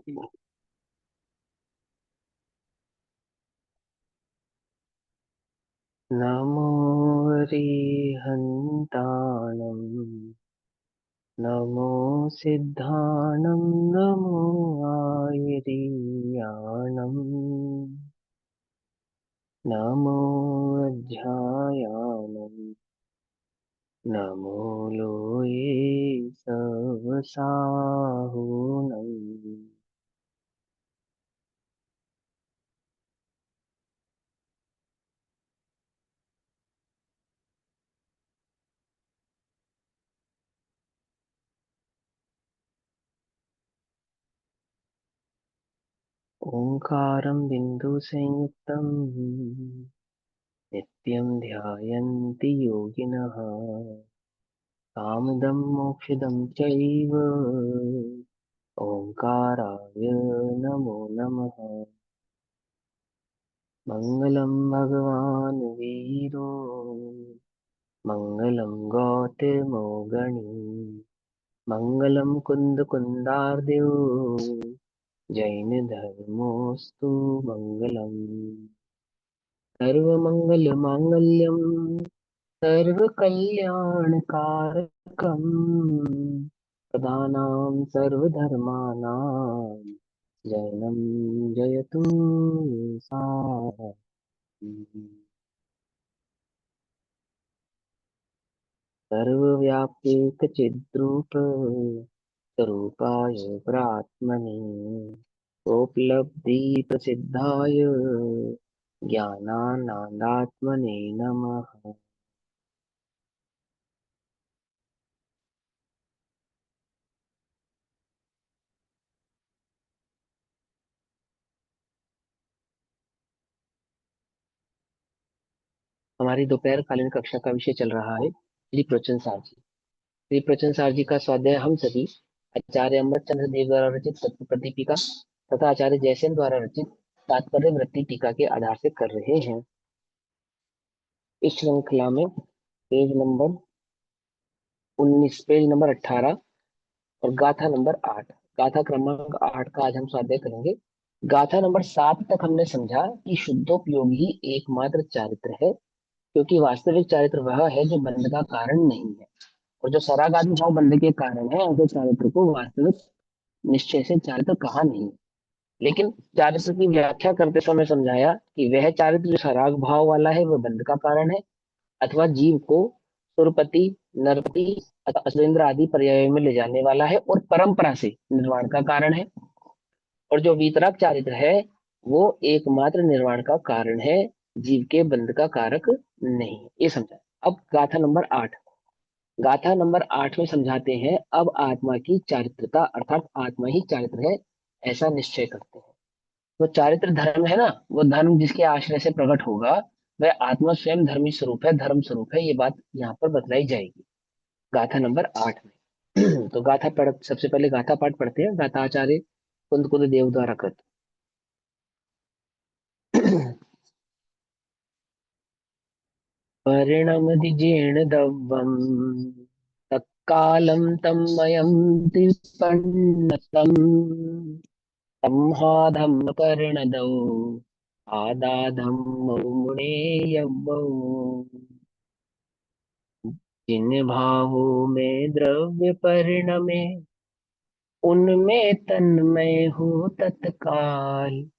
नमो रिहन्ताणं नमो सिद्धाणं नमो आयरीयाणं नमो अध्यायानं नमो लोये सवसाहुनं। ओंकारं बिन्दुसंयुक्तं नित्यं ध्यायन्ति योगिनः कामदं मोक्षदं चैव ओंकाराय नमो नमः। मङ्गलं भगवान् वीरो मङ्गलं गौतमो गणी मङ्गलं कुन्दकुन्दार्दियो जैनधर्मोऽस्तु मङ्गलम्। सर्वमङ्गलमाङ्गल्यं सर्वकल्याणकारकम् प्रदानां सर्वधर्माणां जैनं जयतु सारथिः। सर्वव्याप्येकचिद्रूप स्वरूपाय प्रात्मने उपलब्धिप्रसिद्धाय ज्ञानानन्दात्मने नमः। हमारी दोपहर कालीन कक्षा का विषय चल रहा है श्री सार जी। श्री सार जी का स्वाध्याय हम सभी आचार्य अमृत चंद्र देव द्वारा रचित तत्व प्रदीपिका तथा आचार्य जयसेन द्वारा रचित तात्पर्य वृत्ति टीका के आधार से कर रहे हैं। इस श्रृंखला में पेज नंबर 19, पेज नंबर 18 और गाथा नंबर 8, गाथा क्रमांक 8 का आज हम स्वाध्याय करेंगे। गाथा नंबर 7 तक हमने समझा कि शुद्धोपयोगी एकमात्र चारित्र है, क्योंकि वास्तविक चारित्र वह है जो बंध का कारण नहीं है, और जो सरागादि भाव बंध के कारण है ऐसे चारित्र को वास्तविक निश्चय से चारित्र कहा नहीं। लेकिन चारित्र की व्याख्या करते समय समझाया कि वह चारित्र जो सराग भाव वाला है वह बंध का कारण है, अथवा जीव को सुरपति, नरपति अथवा असुरेंद्र आदि पर्यायों में ले जाने वाला है और परंपरा से निर्वाण का कारण है। और जो वीतराग चारित्र है वो एकमात्र निर्वाण का कारण है, जीव के बंध का कारक नहीं। ये समझा। अब गाथा नंबर 8 में समझाते हैं अब आत्मा की चारित्रता, अर्थात आत्मा ही चारित्र है ऐसा निश्चय करते हैं। तो चारित्र धर्म है ना, वो धर्म जिसके आश्रय से प्रकट होगा वह आत्मा स्वयं धर्मी स्वरूप है, धर्म स्वरूप है, ये बात यहाँ पर बतलाई जाएगी गाथा नंबर 8 में। तो गाथा पढ़ सबसे पहले गाथा पाठ पढ़ते हैं, गाथा आचार्य कुंद कुंद देव द्वारा कृत। परिणमदिजेण दव्वम् तत्कालं तन्मयं त्रिपन्नतम् संहाधम् परिणदौ आदाधम् मुने यव्वौ जिन भावों में द्रव्य परिणमे उनमें तन्मय हो तत्काल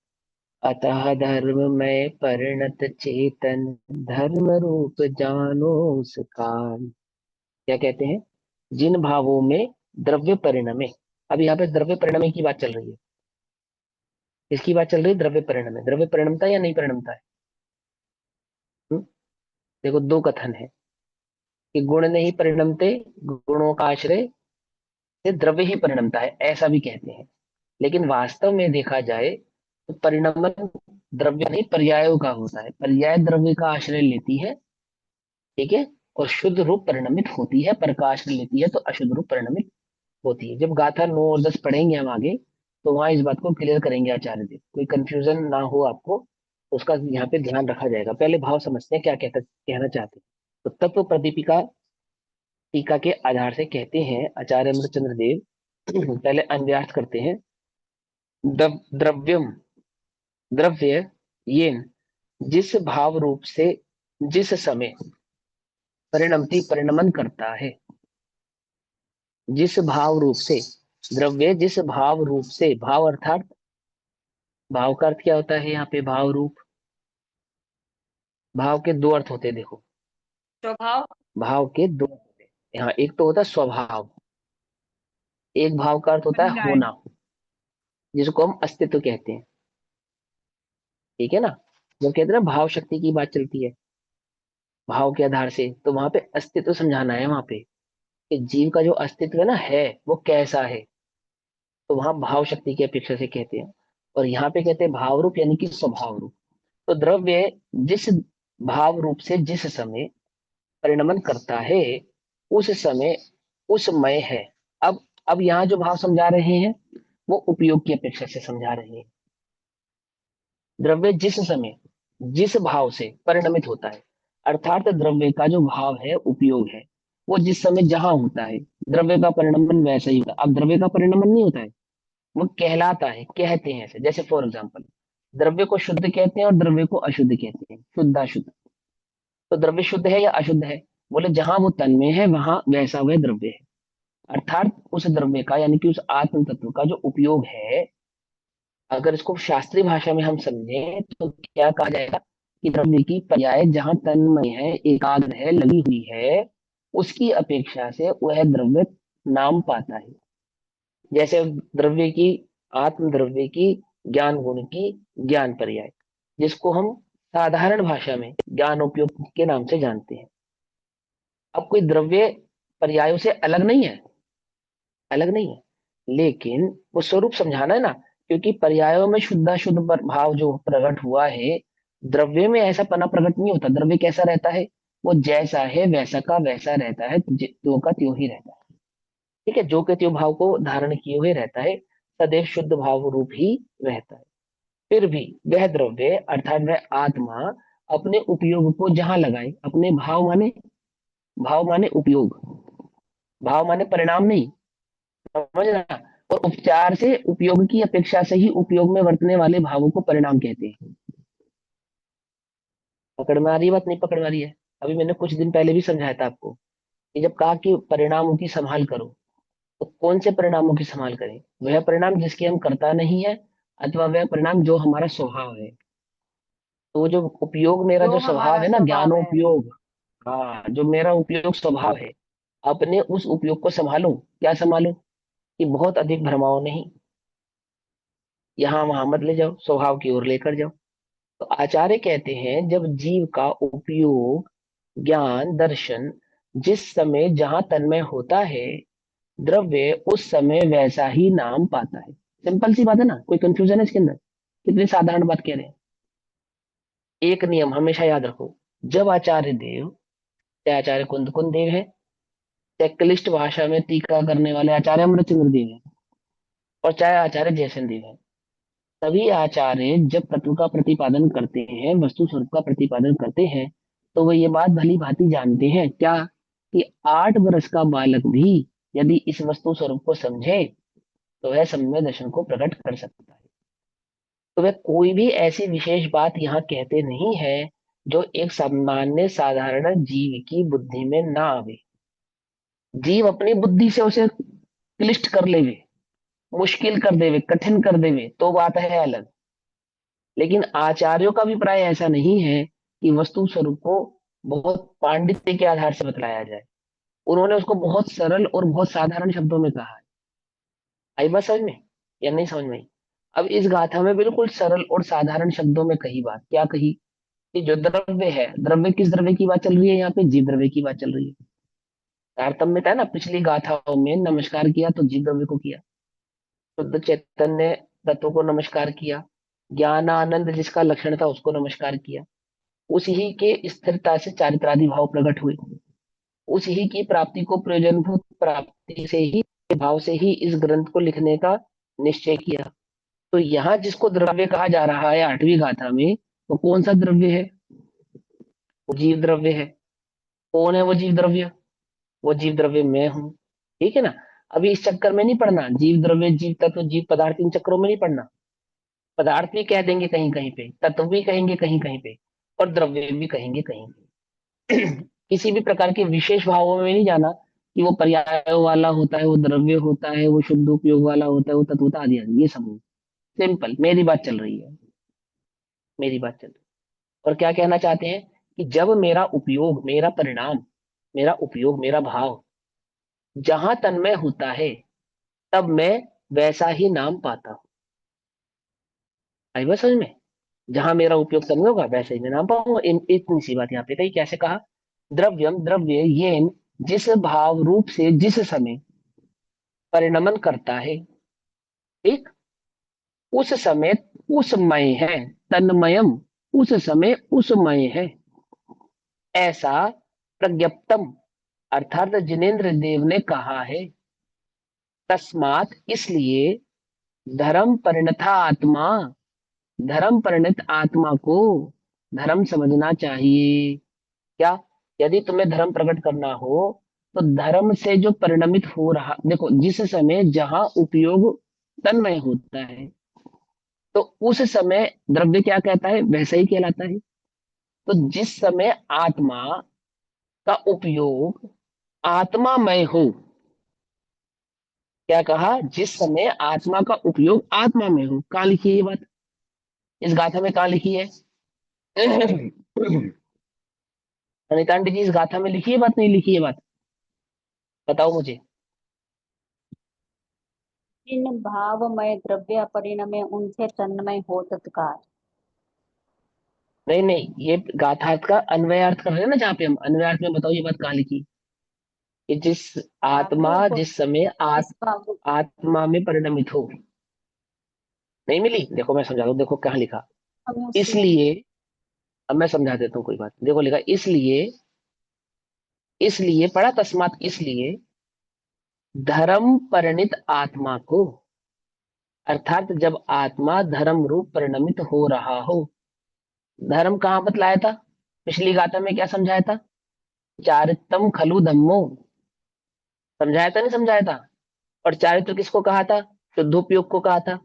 अतः धर्म में परिणत चेतन धर्म रूप जानो उस काल। क्या कहते हैं? जिन भावों में द्रव्य परिणमे। अब यहाँ पे द्रव्य परिणमे की बात चल रही है। इसकी बात चल रही है द्रव्य परिणमे। द्रव्य परिणमता या नहीं परिणमता है? हम्म? देखो दो कथन है कि गुण नहीं परिणमते, गुणों का आश्रय से द्रव्य ही परिणमता है, ऐसा भी कहते हैं। लेकिन वास्तव में देखा जाए तो परिणमन द्रव्य नहीं पर्यायों का होता है। पर्याय द्रव्य का आश्रय लेती है, ठीक है, और शुद्ध रूप परिणमित होती है, प्रकाश लेती है तो अशुद्ध रूप परिणमित होती है। जब गाथा 9 और 10 पढ़ेंगे हम आगे तो वहां इस बात को क्लियर करेंगे आचार्य जी, कोई कंफ्यूजन ना हो आपको, तो उसका यहाँ पे ध्यान रखा जाएगा। पहले भाव समझते हैं क्या कहना चाहते हैं। तो तत्व प्रदीपिका टीका के आधार से कहते हैं आचार्य अमृतचंद्र देव। पहले अन्वयार्थ करते हैं। द्रव्यम, द्रव्य, ये जिस भाव रूप से जिस समय परिणमति परिणमन करता है, जिस भाव रूप से, द्रव्य जिस भाव रूप से, भाव अर्थात, भाव का अर्थ क्या होता है यहाँ पे, भाव रूप, भाव के दो अर्थ होते हैं देखो, स्वभाव। भाव के दो अर्थ होते हैं यहाँ, एक तो होता है स्वभाव, एक भाव का अर्थ होता है परिणाम। होना, जिसको हम अस्तित्व कहते हैं। ठीक है ना, जब कहते हैं ना भाव शक्ति की बात चलती है भाव के आधार से, तो वहां पे अस्तित्व समझाना है, वहां पे कि जीव का जो अस्तित्व है ना, है वो कैसा है, तो वहां भाव शक्ति की अपेक्षा से कहते हैं। और यहाँ पे कहते हैं भाव रूप, यानी कि स्वभाव रूप। तो द्रव्य जिस भाव रूप से जिस समय परिणमन करता है, उस समय उसमय है। अब यहाँ जो भाव समझा रहे हैं वो उपयोग की अपेक्षा से समझा रहे हैं। द्रव्य जिस समय जिस भाव से परिणमित होता है, अर्थात द्रव्य का जो भाव है, उपयोग है, वो जिस समय जहां होता है, द्रव्य का परिणमन वैसा ही होता है। अब द्रव्य का परिणमन नहीं होता है, वो कहलाता है, कहते हैं ऐसे, जैसे फॉर एग्जाम्पल, द्रव्य को शुद्ध कहते हैं और द्रव्य को अशुद्ध कहते हैं, शुद्ध अशुद्ध। तो द्रव्य शुद्ध है या अशुद्ध है, बोले जहां वो तन में है वहां वैसा वह द्रव्य है। अर्थात उस द्रव्य का, यानी कि उस आत्म तत्व का जो उपयोग है, अगर इसको शास्त्रीय भाषा में हम समझें तो क्या कहा जाएगा, कि द्रव्य की पर्याय जहां तन्मय है, एकाग्र है, लगी हुई है, उसकी अपेक्षा से वह द्रव्य नाम पाता है। जैसे द्रव्य की, आत्म द्रव्य की, ज्ञान गुण की ज्ञान पर्याय, जिसको हम साधारण भाषा में ज्ञान उपयोग के नाम से जानते हैं। अब कोई द्रव्य पर्यायों से अलग नहीं है, अलग नहीं है, लेकिन वो स्वरूप समझाना है ना, क्योंकि पर्यायों में शुद्ध शुद्ध भाव जो प्रकट हुआ है, द्रव्य में ऐसा पना प्रकट नहीं होता। द्रव्य कैसा रहता है, वो जैसा है वैसा का वैसा रहता है, त्यों का त्यों ही रहता है। ठीक है, जो के त्यों भाव को धारण किए हुए रहता है, सदैव शुद्ध भाव रूप ही रहता है। फिर भी वह द्रव्य अर्थात वह आत्मा अपने उपयोग को जहां लगाए, अपने भाव माने, भाव माने उपयोग, भाव माने परिणाम नहीं, समझ रहा। और उपचार से, उपयोग की अपेक्षा से ही उपयोग में वर्तने वाले भावों को परिणाम कहते हैं। पकड़ में आ रही है बात, नहीं पकड़ में आ रही है? अभी मैंने कुछ दिन पहले भी समझाया था आपको, कि जब कहा कि परिणामों की संभाल करो, तो कौन से परिणामों की संभाल करें, वह परिणाम जिसकी हम करता नहीं है, अथवा वह परिणाम जो हमारा स्वभाव है। तो जो उपयोग, मेरा जो जो स्वभाव हमारा है ना, स्वभाव है। ज्ञानोपयोग, हाँ, जो मेरा उपयोग स्वभाव है, अपने उस उपयोग को संभालूं। क्या संभालूं, कि बहुत अधिक भ्रमाओं नहीं, यहाँ वहां मत ले जाओ, स्वभाव की ओर लेकर जाओ। तो आचार्य कहते हैं, जब जीव का उपयोग, ज्ञान दर्शन जिस समय जहां तन्मय होता है, द्रव्य उस समय वैसा ही नाम पाता है। सिंपल सी बात है ना, कोई कंफ्यूजन है इसके अंदर? कितनी साधारण बात कह रहे हैं। एक नियम हमेशा याद रखो, जब आचार्य देव, चाहे आचार्य कुंद कुंद देव है, चाहे क्लिष्ट भाषा में टीका करने वाले आचार्य अमृतचंद्र देव है, और चाहे आचार्य जयसेन देव है, सभी आचार्य जब तत्व का प्रतिपादन करते हैं, वस्तु स्वरूप का प्रतिपादन करते हैं, तो वो ये बात भली भांति जानते हैं क्या, कि 8 वर्ष का बालक भी यदि इस वस्तु स्वरूप को समझे, तो वह सम्यक दर्शन को प्रकट कर सकता है। तो वह कोई भी ऐसी विशेष बात यहाँ कहते नहीं है जो एक सामान्य साधारण जीव की बुद्धि में ना आवे। जीव अपनी बुद्धि से उसे क्लिष्ट कर लेवे, मुश्किल कर देवे, कठिन कर देवे, तो बात है अलग। लेकिन आचार्यों का अभिप्राय ऐसा नहीं है कि वस्तु स्वरूप को बहुत पांडित्य के आधार से बतलाया जाए। उन्होंने उसको बहुत सरल और बहुत साधारण शब्दों में कहा है। आई बात समझ में या नहीं समझ में आई? अब इस गाथा में बिल्कुल सरल और साधारण शब्दों में कही बात, क्या कही, कि जो द्रव्य है, द्रव्य किस द्रव्य की बात चल रही है, यहाँ पे जीव द्रव्य की बात चल रही है। तारतम्य था ना, पिछली गाथाओं में नमस्कार किया तो जीव द्रव्य को किया, शुद्ध चैतन्य तत्व को नमस्कार किया, ज्ञान आनंद जिसका लक्षण था उसको नमस्कार किया, उसी के स्थिरता से चारित्रादि भाव प्रकट हुए, उसी की प्राप्ति को प्रयोजनभूत प्राप्ति से ही, भाव से ही इस ग्रंथ को लिखने का निश्चय किया। तो यहाँ जिसको द्रव्य कहा जा रहा है 8वीं गाथा में, वो कौन सा द्रव्य है, वो जीव द्रव्य है। कौन है वो जीव द्रव्य, वो जीव द्रव्य मैं हूं। ठीक है ना। अभी इस चक्कर में नहीं पड़ना, जीव द्रव्य जीव तत्व जीव पदार्थ, इन चक्करों में नहीं पड़ना। पदार्थ भी कह देंगे कहीं कहीं पे, तत्व भी कहेंगे कहीं कहीं पे, और द्रव्य भी कहेंगे कहीं पे। किसी भी प्रकार के विशेष भावों में नहीं जाना कि वो पर्याय वाला होता है, वो द्रव्य होता है, वो शुद्ध उपयोग वाला होता है, वो तत्व होता है, आदि आदि, ये सब नहीं। सिंपल मेरी बात चल रही है, मेरी बात चल रही है। और क्या कहना चाहते हैं कि जब मेरा उपयोग, मेरा परिणाम, मेरा उपयोग, मेरा भाव जहां तन्मय होता है, तब मैं वैसा ही नाम पाता हूं। आई बात समझ में? जहां मेरा उपयोग तन्मय होगा वैसे ही मैं नाम पाऊंगा। इतनी सी बात यहाँ पे कही। कैसे कहा? द्रव्यम द्रव्य येन, जिस भाव रूप से जिस समय परिणमन करता है, ठीक, उस समय उसमय है। तन्मयम, उस समय उसमय है, ऐसा प्रज्ञप्तम अर्थात जिनेन्द्र देव ने कहा है। तस्मात इसलिए धर्म परिणता आत्मा, धर्म परिणत आत्मा को धर्म समझना चाहिए। क्या? यदि तुम्हें धर्म प्रकट करना हो तो धर्म से जो परिणमित हो रहा, देखो जिस समय जहां उपयोग तन्मय होता है, तो उस समय द्रव्य क्या कहता है वैसा ही कहलाता है। तो जिस समय आत्मा का उपयोग आत्मामय हो, क्या कहा? जिस समय आत्मा का उपयोग आत्मा में हो। कहाँ लिखी है ये बात? इस गाथा में कहाँ लिखी है? अनितांडी जी, इस गाथा में लिखी है बात, नहीं लिखी है बात? बताओ मुझे। इन भावमय द्रव्य परिणमे उनसे तन्मय हो तत्काल। नहीं नहीं, ये गाथार्थ का अन्वयार्थ कर रहे हैं ना, जहाँ पे हम अन्वयार्थ में, बताओ ये बात कहाँ लिखी? कि जिस आत्मा भावरूप जिस समय जिस भाव आत्मा में परिणमित हो। नहीं मिली? देखो मैं समझा दूं, देखो कहाँ लिखा। मनुष्य। इसलिए, अब मैं समझा देता हूँ, कोई बात नहीं। देखो लिखा इसलिए, इसलिए पढ़ा, तस्मात इसलिए धर्म परिणित आत्मा को, अर्थात जब आत्मा धर्म रूप परिणमित हो रहा हो। धर्म कहाँ बतलाया था? पिछली गाथा में क्या समझाया था? चारित्रम खलु धम्मो, समझाया था नहीं समझाया था? और चारित्र किसको कहा था? शुद्धोपयोग को कहा था।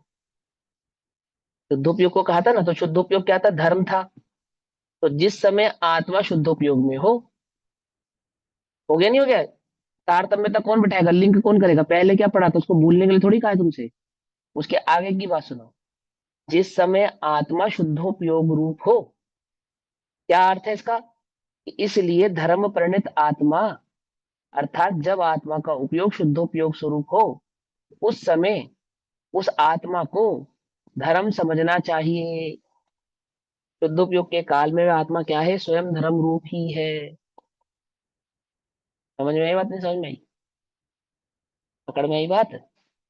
शुद्धोपयोग को कहा था ना, तो शुद्धोपयोग क्या था? धर्म था। तो जिस समय आत्मा शुद्धोपयोग में हो गया नहीं हो गया? तारतम्यता कौन बिठाएगा, लिंक कौन करेगा? पहले क्या पढ़ा था उसको भूलने के लिए थोड़ी कहा है तुमसे। उसके आगे की बात सुनो। जिस समय आत्मा शुद्धोपयोग रूप हो, क्या अर्थ है इसका? कि इसलिए धर्म परिणित आत्मा, अर्थात जब आत्मा का उपयोग शुद्धोपयोग स्वरूप हो, उस समय उस आत्मा को धर्म समझना चाहिए। शुद्धोपयोग के काल में वह आत्मा क्या है? स्वयं धर्म रूप ही है। समझ में आई बात, नहीं समझ में आई? पकड़ में आई बात?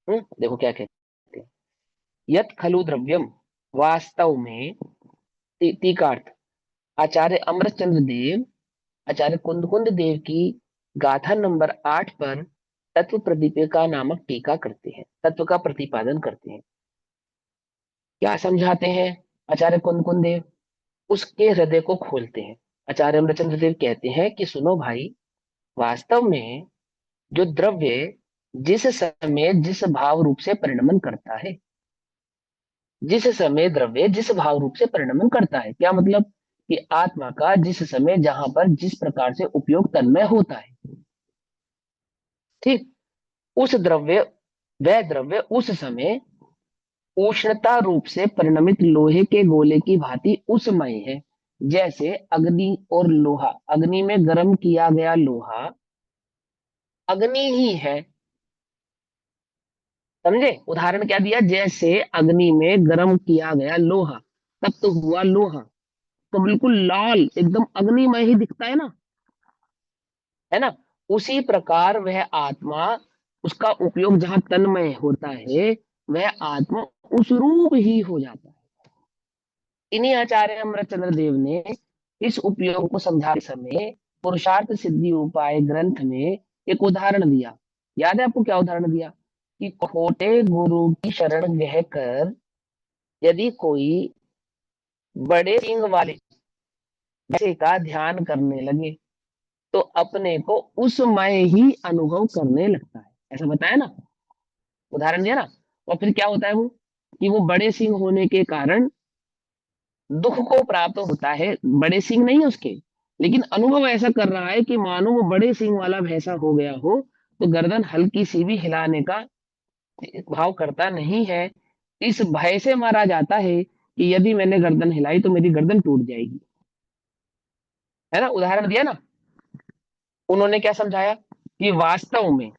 देखो क्या कहते हैं। यत खलु द्रव्यम, वास्तव में, टीकार्थ, आचार्य अमरचंद्र देव, आचार्य कुंद देव की गाथा नंबर 8 पर तत्व प्रदीपिका नामक टीका करते हैं, तत्व का प्रतिपादन करते हैं। क्या समझाते हैं आचार्य कुंद देव? उसके हृदय को खोलते हैं। आचार्य अमरचंद्र देव कहते हैं कि सुनो भाई, वास्तव में जो द्रव्य जिस समय जिस भाव रूप से परिणमन करता है, जिस समय द्रव्य जिस भाव रूप से परिणमन करता है, क्या मतलब? कि आत्मा का जिस समय जहां पर जिस प्रकार से उपयोग तन्मय होता है, ठीक, उस द्रव्य, वह द्रव्य उस समय उष्णता रूप से परिणमित लोहे के गोले की भांति उसमय है। जैसे अग्नि और लोहा, अग्नि में गर्म किया गया लोहा अग्नि ही है। समझे? उदाहरण क्या दिया? जैसे अग्नि में गर्म किया गया लोहा, तब तो हुआ लोहा, तो बिल्कुल लाल एकदम अग्निमय ही दिखता है ना? उसी प्रकार वह आत्मा, उसका उपयोग जहां तन्मय होता है, वह आत्मा उस रूप ही हो जाता है। इन्हीं आचार्य अमरचंद्र देव ने इस उपयोग को समझाते समय पुरुषार्थ सिद्धि उपाय ग्रंथ में एक उदाहरण दिया। याद है आपको क्या उदाहरण दिया? कि खोटे गुरु की शरण गह कर यदि कोई बड़े सिंह वाले बच्चे का ध्यान करने लगे, तो अपने को उसमय ही अनुभव करने लगता है। ऐसा बताया ना, उदाहरण दिया ना। और फिर क्या होता है वो, कि वो बड़े सिंह होने के कारण दुख को प्राप्त होता है। बड़े सिंह नहीं है उसके, लेकिन अनुभव ऐसा कर रहा है कि मानो वो बड़े सिंह वाला भैंसा हो गया हो, तो गर्दन हल्की सी भी हिलाने का भाव करता नहीं है। इस भय से मारा जाता है कि यदि मैंने गर्दन हिलाई तो मेरी गर्दन टूट जाएगी। है ना, उदाहरण दिया ना। उन्होंने क्या समझाया, कि वास्तव में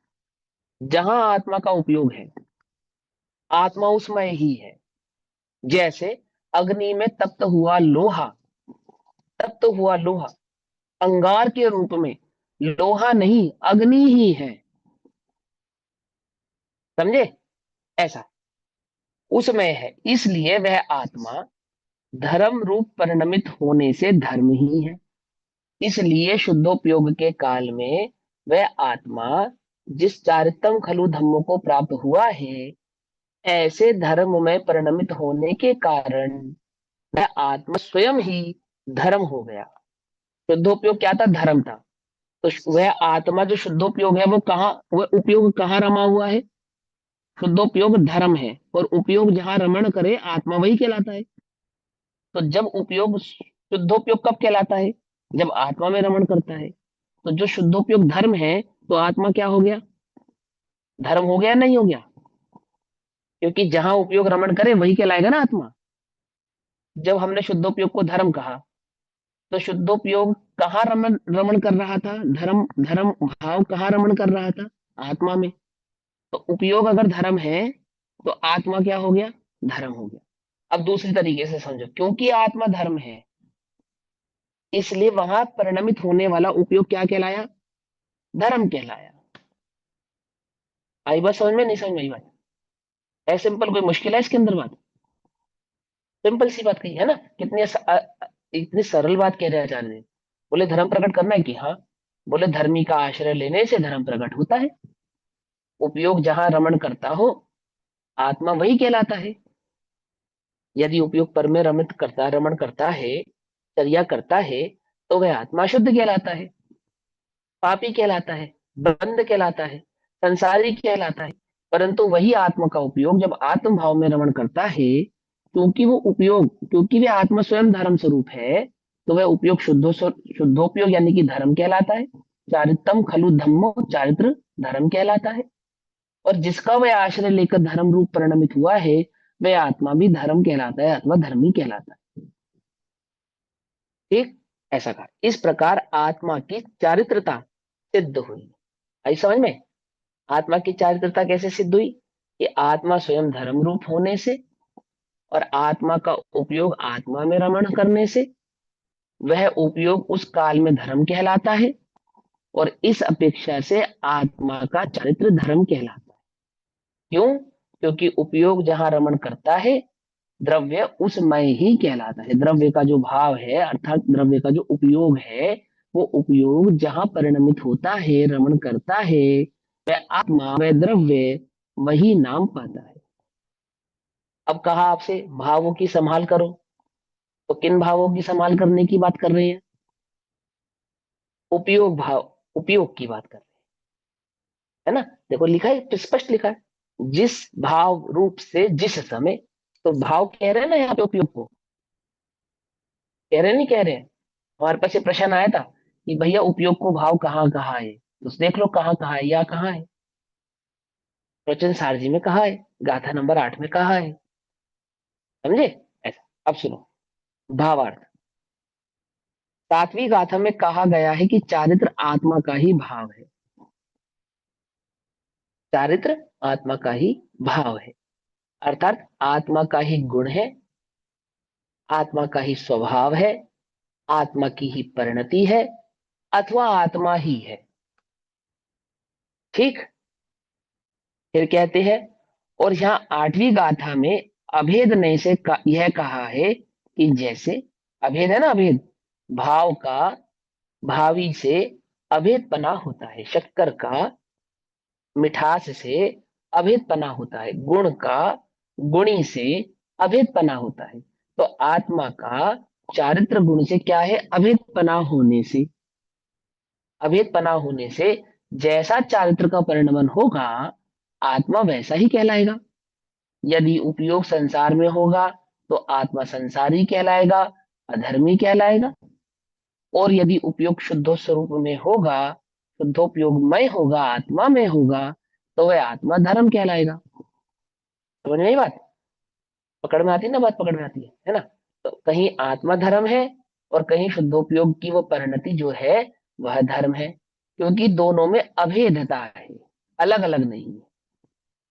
जहां आत्मा का उपयोग है, आत्मा उसमें ही है। जैसे अग्नि में तप्त हुआ लोहा अंगार के रूप में लोहा नहीं, अग्नि ही है। समझे, ऐसा उसमें है, इसलिए वह आत्मा धर्म रूप परिणमित होने से धर्म ही है। इसलिए शुद्धोपयोग के काल में वह आत्मा जिस चारितम खलु धम्मों को प्राप्त हुआ है, ऐसे धर्म में परिणमित होने के कारण वह आत्मा स्वयं ही धर्म हो गया। शुद्धोपयोग क्या था, धर्म था। तो वह आत्मा जो शुद्धोपयोग है, वो कहाँ, वह उपयोग कहाँ रमा हुआ है, शुद्धोपयोग धर्म है। और उपयोग जहां रमण करे आत्मा वही कहलाता है। तो जब उपयोग, शुद्धोपयोग कब कहलाता है, जब आत्मा में रमण करता है। तो जो शुद्धोपयोग धर्म है, तो आत्मा क्या हो गया, धर्म हो गया, नहीं हो गया? क्योंकि जहां उपयोग रमण करे वही कहलाएगा ना आत्मा। जब हमने शुद्धोपयोग को धर्म कहा, तो शुद्धोपयोग कहाँ रमण रमण कर रहा था, धर्म धर्म भाव कहाँ रमण कर रहा था, आत्मा में। तो उपयोग अगर धर्म है, तो आत्मा क्या हो गया, धर्म हो गया। अब दूसरी तरीके से समझो, क्योंकि आत्मा धर्म है, इसलिए वहां परिणमित होने वाला उपयोग क्या कहलाया, धर्म कहलाया। आई बात समझ में, नहीं समझ में आई बात? है सिंपल, कोई मुश्किल है इसके अंदर बात? सिंपल सी बात कही है ना, इतनी सरल बात कह रहे हैं आचार्य जी। बोले धर्म प्रकट करना है, कि हाँ। बोले धर्मी का आश्रय लेने से धर्म प्रकट होता है। उपयोग जहां रमण करता हो, आत्मा वही कहलाता है। यदि उपयोग पर में रमित करता रमण करता है, चर्या करता है, तो वह आत्मा शुद्ध कहलाता है, पापी कहलाता है, बंद कहलाता है, संसारी कहलाता है। परंतु वही आत्मा का उपयोग जब आत्म भाव में रमण करता है, क्योंकि वह आत्मा स्वयं धर्म स्वरूप है, तो वह उपयोग शुद्धोपयोग यानी कि धर्म कहलाता है। चारितम खलु धम्मो, चारित्र धर्म कहलाता है। और जिसका वह आश्रय लेकर धर्म रूप परिणमित हुआ है, वह आत्मा भी धर्म कहलाता है अथवा धर्मी कहलाता है। ठीक, ऐसा कहा। इस प्रकार आत्मा की चारित्रता सिद्ध हुई। आई समझ में? आत्मा की चारित्रता कैसे सिद्ध हुई, कि आत्मा स्वयं धर्म रूप होने से, और आत्मा का उपयोग आत्मा में रमण करने से, वह उपयोग उस काल में धर्म कहलाता है। और इस अपेक्षा से आत्मा का चरित्र धर्म कहलाता है। क्यों? क्योंकि उपयोग जहां रमण करता है, द्रव्य उसमय ही कहलाता है। द्रव्य का जो भाव है, अर्थात द्रव्य का जो उपयोग है, वो उपयोग जहां परिणमित होता है, रमण करता है, वह आत्मा, वह द्रव्य वही नाम पाता है। अब कहा आपसे भावों की संभाल करो, तो किन भावों की संभाल करने की बात कर रहे हैं? उपयोग भाव, उपयोग की बात कर रहे हैं, है ना। देखो लिखा है, स्पष्ट लिखा है, जिस भाव रूप से जिस समय। तो भाव कह रहे हैं ना यहाँ पे, उपयोग को कह रहे हैं, नहीं कह रहे हैं? हमारे पास ये प्रश्न आया था कि भैया उपयोग को भाव कहाँ कहाँ है, तो देख लो कहाँ कहाँ है, या कहाँ है, प्रवचन सारजी में कहा है, गाथा नंबर 8 में कहा है। समझे? ऐसा। अब सुनो भावार्थ। 7वीं गाथा में कहा गया है कि चारित्र आत्मा का ही भाव है। चारित्र आत्मा का ही भाव है, अर्थात आत्मा का ही गुण है, आत्मा का ही स्वभाव है, आत्मा की ही परिणति है, अथवा आत्मा ही है। ठीक, फिर कहते हैं, और यहाँ 8वीं गाथा में अभेद ने से यह कहा है कि जैसे अभेद है ना, अभेद भाव का भावी से अभेद पना होता है, शक्कर का मिठास से अभेद पना होता है, गुण का गुणी से अभेद पना होता है। तो आत्मा का चारित्र गुण से क्या है, अभेद पना होने से, अभेद पना होने से जैसा चारित्र का परिणमन होगा, आत्मा वैसा ही कहलाएगा। यदि उपयोग संसार में होगा तो आत्मा संसारी कहलाएगा, अधर्मी कहलाएगा। और यदि उपयोग शुद्ध स्वरूप में होगा, शुद्धोपयोगमय होगा, आत्मा में होगा, तो वह आत्मा धर्म कहलाएगा। समझ में आई बात? पकड़ में आती है ना, बात पकड़ में आती है ना? तो कहीं आत्मा धर्म है और कहीं शुद्धोपयोग की वो परिणति जो है वह धर्म है, क्योंकि दोनों में अभेदता है, अलग अलग नहीं है।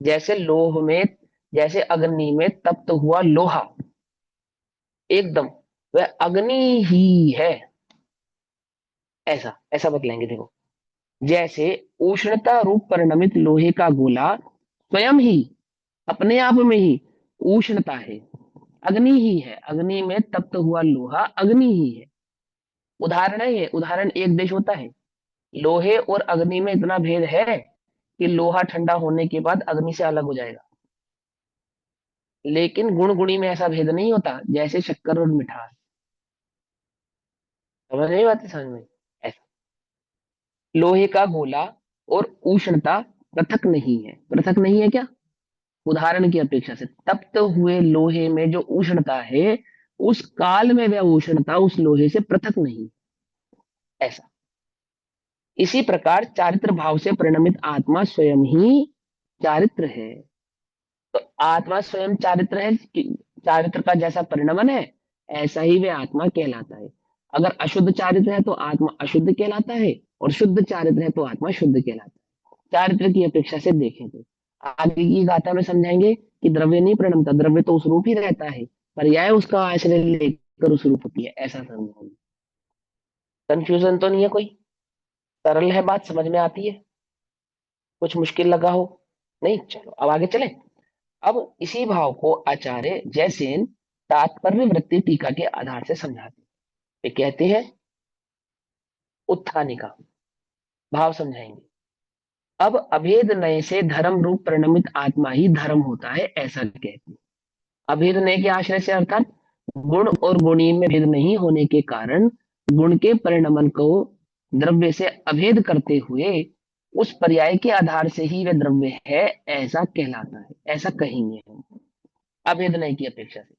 जैसे लोह में, जैसे अग्नि में तप्त हुआ लोहा एकदम वह अग्नि ही है, ऐसा ऐसा बतलाएंगे देखो। जैसे उष्णता रूप परिणमित लोहे का गोला स्वयं ही अपने आप में ही उष्णता है, अग्नि ही है। अग्नि में तप्त हुआ लोहा अग्नि ही है। उदाहरण है ये, उदाहरण एक देश होता है। लोहे और अग्नि में इतना भेद है कि लोहा ठंडा होने के बाद अग्नि से अलग हो जाएगा, लेकिन गुण गुणी में ऐसा भेद नहीं होता जैसे शक्कर और मिठास। समझ नहीं बात समझ में? ऐसा लोहे का गोला और उष्णता पृथक नहीं है, पृथक नहीं है क्या? उदाहरण की अपेक्षा से तप्त हुए लोहे में जो उष्णता है, उस काल में वह उष्णता उस लोहे से पृथक नहीं, ऐसा। इसी प्रकार चारित्र भाव से परिणमित आत्मा स्वयं ही चारित्र है। तो आत्मा स्वयं चारित्र है चारित्र का जैसा परिणमन है, ऐसा ही वे आत्मा कहलाता है। अगर अशुद्ध चारित्र है तो आत्मा अशुद्ध कहलाता है, और शुद्ध चारित्र है तो आत्मा शुद्ध कहलाता है। चारित्र की अपेक्षा से देखें तो आगे की गाथा में समझाएंगे कि द्रव्य नहीं परिणमता, द्रव्य तो उस रूप ही रहता है, पर्याय उसका आश्रय लेकर उस रूप होती है, ऐसा समझाएंगे। कंफ्यूजन तो नहीं है कोई? सरल है बात, समझ में आती है? कुछ मुश्किल लगा हो? नहीं, चलो अब आगे चले। अब इसी भाव को आचार्य जयसेन तात्पर्य वृत्ति टीका के आधार से समझाते हैं। वे कहते हैं, उत्थानी का भाव समझाएंगे। अब अभेद नय से धर्म रूप परिणमित आत्मा ही धर्म होता है, ऐसा कहते हैं। अभेद नय के आश्रय से अर्थात गुण और गुणी में भेद नहीं होने के कारण गुण के परिणमन को द्रव्य से अभेद करते हुए उस पर्याय के आधार से ही वह द्रव्य है, ऐसा कहलाता है, ऐसा कहेंगे हम। अभेद नय की अपेक्षा से,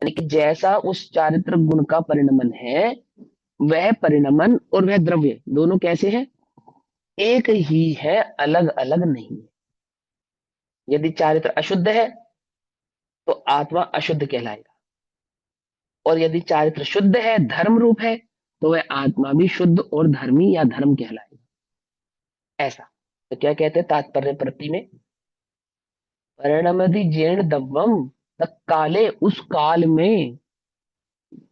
यानी कि जैसा उस चारित्र गुण का परिणमन है, वह परिणमन और वह द्रव्य दोनों कैसे है? एक ही है, अलग अलग नहीं है। यदि चारित्र अशुद्ध है तो आत्मा अशुद्ध कहलाएगा, और यदि चारित्र शुद्ध है, धर्म रूप है, तो वह आत्मा भी शुद्ध और धर्मी या धर्म कहलाएगा, ऐसा। तो क्या कहते हैं तात्पर्य प्रति में? परिणमति जैन दव्वम, तत्काले उस काल में,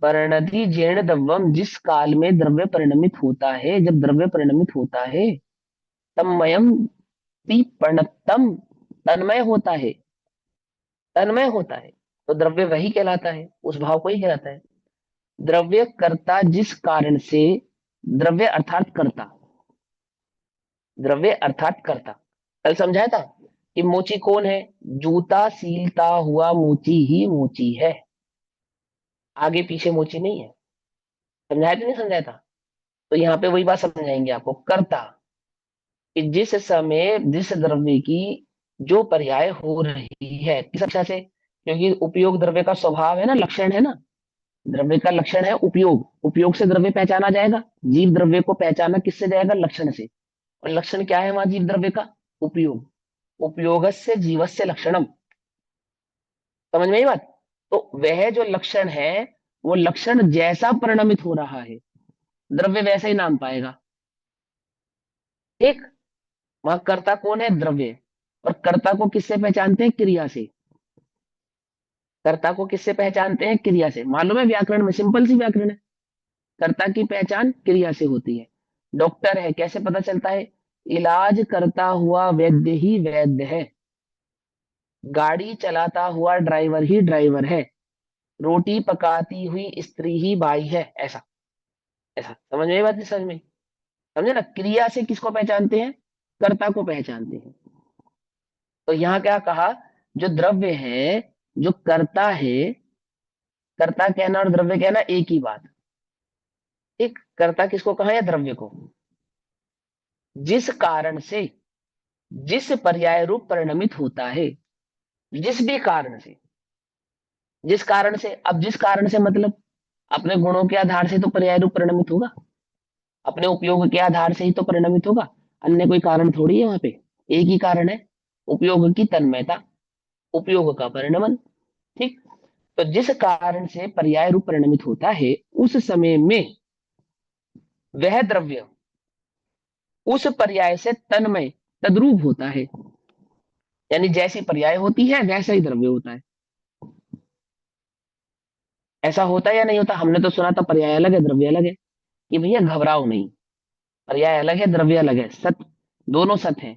परिणति जैन दव्वम जिस काल में द्रव्य परिणमित होता है, जब द्रव्य परिणमित होता है, तन्मयम प्रणतम, तन्मय होता है, तन्मय होता है, तो द्रव्य वही कहलाता है, उस भाव को ही कहलाता है। द्रव्य कर्ता जिस कारण से, द्रव्य अर्थात कर्ता, द्रव्य अर्थात कर्ता। कल समझाया था कि मोची कौन है? जूता सीलता हुआ मोची ही मोची है, आगे पीछे मोची नहीं है। समझाया था नहीं समझाया था? तो यहाँ पे वही बात समझाएंगे आपको, कर्ता कि जिस समय जिस द्रव्य की जो पर्याय हो रही है, किस अच्छा से, क्योंकि उपयोग द्रव्य का स्वभाव है ना, लक्षण है ना। द्रव्य का लक्षण है उपयोग, उपयोग से द्रव्य पहचाना जाएगा। जीव द्रव्य को पहचाना किससे जाएगा? लक्षण से। और लक्षण क्या है वहां जीव द्रव्य का? उपयोग। उपयोगस्य जीवस्य लक्षणम। समझ में आई बात? तो वह जो लक्षण है, वो लक्षण जैसा परिणमित हो रहा है, द्रव्य वैसा ही नाम पाएगा। ठीक। वहां कर्ता कौन है? द्रव्य। और कर्ता को किससे पहचानते हैं? क्रिया से। कर्ता को किससे पहचानते हैं? क्रिया से। मालूम है व्याकरण में, सिंपल सी व्याकरण है। कर्ता की पहचान क्रिया से होती है। डॉक्टर है, कैसे पता चलता है? इलाज करता हुआ वैद्य ही वैद्य है, गाड़ी चलाता हुआ ड्राइवर ही ड्राइवर है, रोटी पकाती हुई स्त्री ही बाई है, ऐसा। ऐसा समझ में? बात नहीं समझ में? समझे ना? क्रिया से किसको पहचानते हैं? कर्ता को पहचानते हैं। तो यहाँ क्या कहा? जो द्रव्य है, जो कर्ता है, कर्ता कहना और द्रव्य कहना एक ही बात। एक कर्ता किसको कहा? या द्रव्य को? जिस कारण से, जिस पर्याय रूप परिणमित होता है, जिस भी कारण से, जिस कारण से, अब जिस कारण से मतलब अपने गुणों के आधार से तो पर्याय रूप परिणमित होगा, अपने उपयोग के आधार से ही तो परिणमित होगा, अन्य कोई कारण थोड़ी है वहां पे। एक ही कारण है, उपयोग की तन्मयता, उपयोग का परिणमन। ठीक। तो जिस कारण से पर्याय रूप परिणमित होता है, उस समय में वह द्रव्य उस पर्याय से तन्मय, तद्रूप होता है। यानी जैसी पर्याय होती है वैसा ही द्रव्य होता है। ऐसा होता है या नहीं होता? हमने तो सुना था पर्याय अलग है द्रव्य अलग है, कि भैया घबराओ नहीं, पर्याय अलग है द्रव्य अलग है, सत दोनों सत है।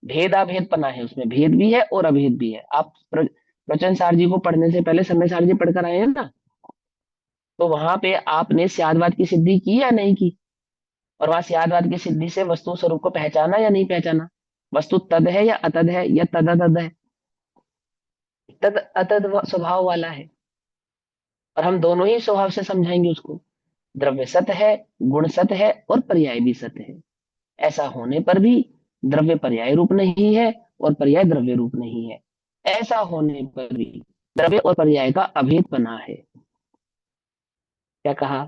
भेदाभेद पना है, उसमें भेद भी है और अभेद भी है। आप प्रवचन सार जी को पढ़ने से पहले समय सार जी पढ़कर आए हैं ना, तो वहां पे आपने स्यादवाद की सिद्धि की या नहीं की? और वहां स्यादवाद की सिद्धि से वस्तु स्वरूप को पहचाना या नहीं पहचाना? वस्तु तद है या अतद है या तदतद है? तद अतद स्वभाव वाला है, और हम दोनों ही स्वभाव से समझाएंगे उसको। द्रव्य सत है, गुण सत है और पर्याय भी सत है। ऐसा होने पर भी द्रव्य पर्याय रूप नहीं है और पर्याय द्रव्य रूप नहीं है। ऐसा होने पर भी द्रव्य और पर्याय का अभेदपना है। क्या कहा?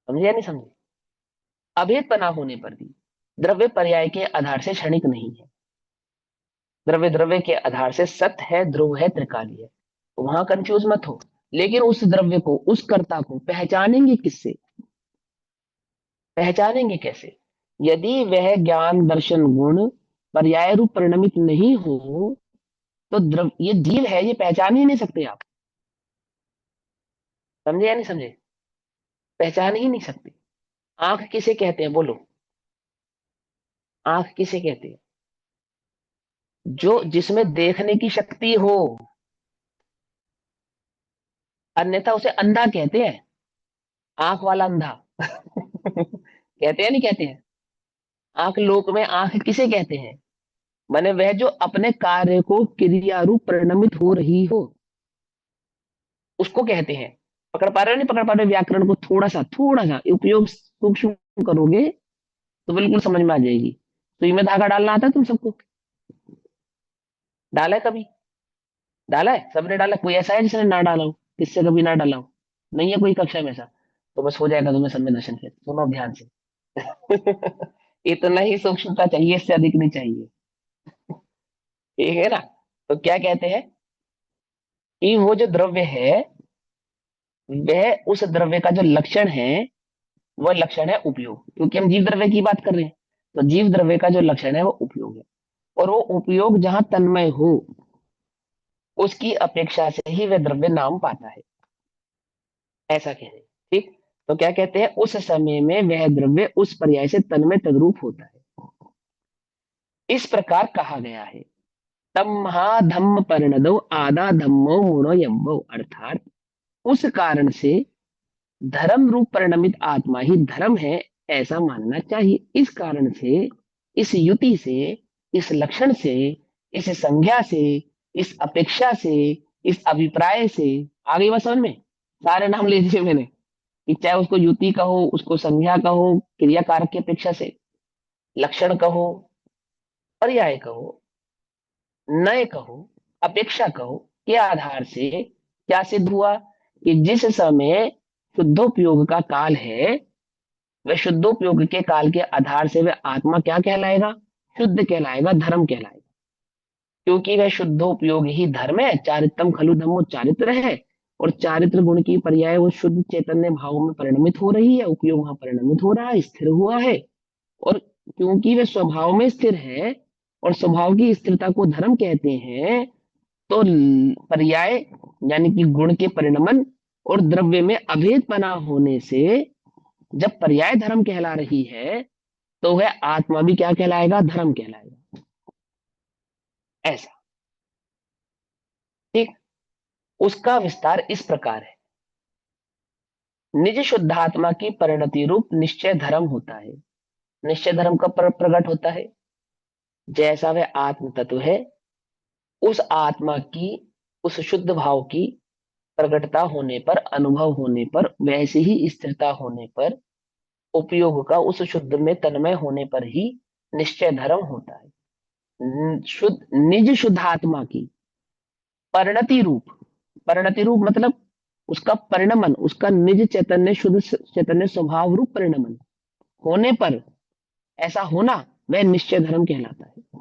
समझे या नहीं समझे? अभेदपना होने पर भी द्रव्य पर्याय के आधार से क्षणिक नहीं है। द्रव्य द्रव्य के आधार से सत है, ध्रुव है, त्रिकाली है, तो वहां कंफ्यूज मत हो। लेकिन उस द्रव्य को, उस कर्ता को पहचानेंगे किससे? पहचानेंगे कैसे? यदि वह ज्ञान दर्शन गुण पर्याय रूप परिणमित नहीं हो, तो द्रव ये जीव है, ये पहचान ही नहीं सकते आप। समझे या नहीं समझे? पहचान ही नहीं सकते। आंख किसे कहते हैं बोलो? आंख किसे कहते हैं? जो जिसमें देखने की शक्ति हो, अन्यथा उसे अंधा कहते हैं। आंख वाला अंधा कहते हैं नहीं कहते हैं? आंख लोक में आंख किसे कहते हैं? माने वह जो अपने कार्य को क्रिया रूप परिणमित हो रही हो, उसको कहते हैं। पकड़ पा रहे हो नहीं पकड़ पा रहे हो? व्याकरण को थोड़ा सा उपयोग सूक्ष्म करोगे तो बिल्कुल समझ में आ जाएगी। सुई में धागा डालना आता है तुम सबको? डाला है कभी? डाला है सबने? डाला? कोई ऐसा है जिसने ना डाला हो? किससे कभी ना डाला हो? नहीं है कोई कक्षा में ऐसा? तो बस हो जाएगा तुम्हें सब में दर्शन। फिर सुनो ध्यान से इतना ही सूक्ष्मता चाहिए, इससे अधिक नहीं चाहिए। ठीक है ना? तो क्या कहते हैं कि वो जो द्रव्य है, वह उस द्रव्य का जो लक्षण है, वह लक्षण है उपयोग, क्योंकि हम जीव द्रव्य की बात कर रहे हैं। तो जीव द्रव्य का जो लक्षण है वो उपयोग है, और वो उपयोग जहां तन्मय हो, उसकी अपेक्षा से ही वह द्रव्य नाम पाता है। ऐसा कह रहे हैं। ठीक। तो क्या कहते हैं, उस समय में वह द्रव्य उस पर्याय से तन्मय तद्रूप होता है। इस प्रकार कहा गया है, तम्हा धम्म परिणदो आदा धम्मो मुणो यम्बो, अर्थात उस कारण से धर्म रूप परिणमित आत्मा ही धर्म है, ऐसा मानना चाहिए। इस कारण से, इस युति से, इस लक्षण से, इस संज्ञा से, इस अपेक्षा से, इस अभिप्राय से, आ गई बात समझ में? सारे नाम ले दिए मैंने, कि चाहे उसको युति कहो, उसको संज्ञा कहो, क्रिया कारक की अपेक्षा से, लक्षण कहो, पर्याय कहो, नय कहो, अपेक्षा कहो, के आधार से क्या सिद्ध हुआ? कि जिस समय शुद्धोपयोग का काल है, वह शुद्धोपयोग के काल के आधार से वह आत्मा क्या कहलाएगा? शुद्ध कहलाएगा, धर्म कहलाएगा। क्योंकि वह शुद्धोपयोग ही धर्म है, चारित्रम खलु धम्मो चारित्र है, और चारित्र गुण की पर्याय वो शुद्ध चैतन्य भाव में परिणमित हो रही है, उपयोग वहां परिणमित हो रहा है, स्थिर हुआ है। और क्योंकि वह स्वभाव में स्थिर है, और स्वभाव की स्थिरता को धर्म कहते हैं, तो पर्याय यानी कि गुण के परिणमन और द्रव्य में अभेदपना होने से जब पर्याय धर्म कहला रही है, तो वह आत्मा भी क्या कहलाएगा? धर्म कहलाएगा। ऐसा। ठीक। उसका विस्तार इस प्रकार है, निज शुद्धात्मा की परिणति रूप निश्चय धर्म होता है। निश्चय धर्म कब प्रकट होता है? जैसा वह आत्म तत्व है, उस आत्मा की, उस शुद्ध भाव की प्रकटता होने पर, अनुभव होने पर, वैसे ही स्थिरता होने पर उपयोग का उस शुद्ध में तन्मय होने पर ही निश्चय धर्म होता है। शुद्ध निज शुद्धात्मा की परिणति रूप मतलब उसका परिणमन, उसका निज चैतन्य शुद्ध चैतन्य स्वभाव रूप परिणमन होने पर, ऐसा होना वह निश्चय धर्म कहलाता है।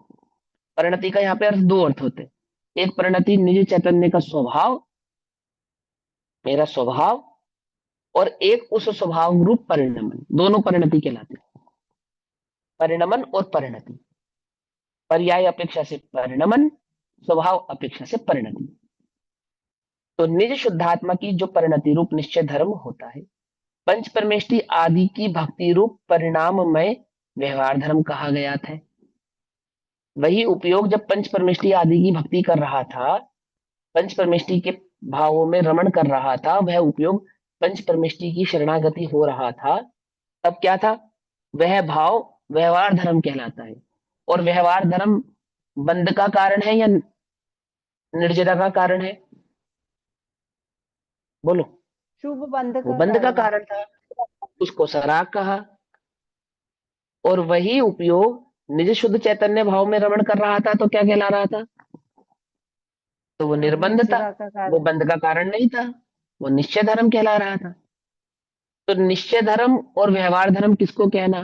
परिणति का यहाँ पे अर्थ दो अर्थ होते हैं। एक परिणति निज चैतन्य का स्वभाव, मेरा स्वभाव, और एक उस स्वभाव रूप परिणमन, दोनों परिणति कहलाते हैं। परिणमन और परिणति, पर्याय अपेक्षा से परिणमन, स्वभाव अपेक्षा से परिणति। तो निज शुद्धात्मा की जो परिणति रूप निश्चय धर्म होता है, पंच परमेष्टि आदि की भक्ति रूप परिणाममय व्यवहार धर्म कहा गया था। वही उपयोग जब पंच परमेष्टि आदि की भक्ति कर रहा था, पंच परमेष्टि के भावों में रमण कर रहा था, वह उपयोग पंच परमेष्टि की शरणागति हो रहा था, तब क्या था, वह भाव व्यवहार धर्म कहलाता है। और व्यवहार धर्म बंध का कारण है या निर्जरा का कारण है, बोलो। शुभ बंध वो का बंध का कारण है। कारण था, उसको सराग कहा। और वही उपयोग निज शुद्ध चैतन्य भाव में रमण कर रहा था, तो क्या कहला रहा था, तो वो निर्बंध था, निर्जरा का वो कारण। बंध का कारण नहीं था, वो निश्चय धर्म कहला रहा था। तो निश्चय धर्म और व्यवहार धर्म किसको कहना,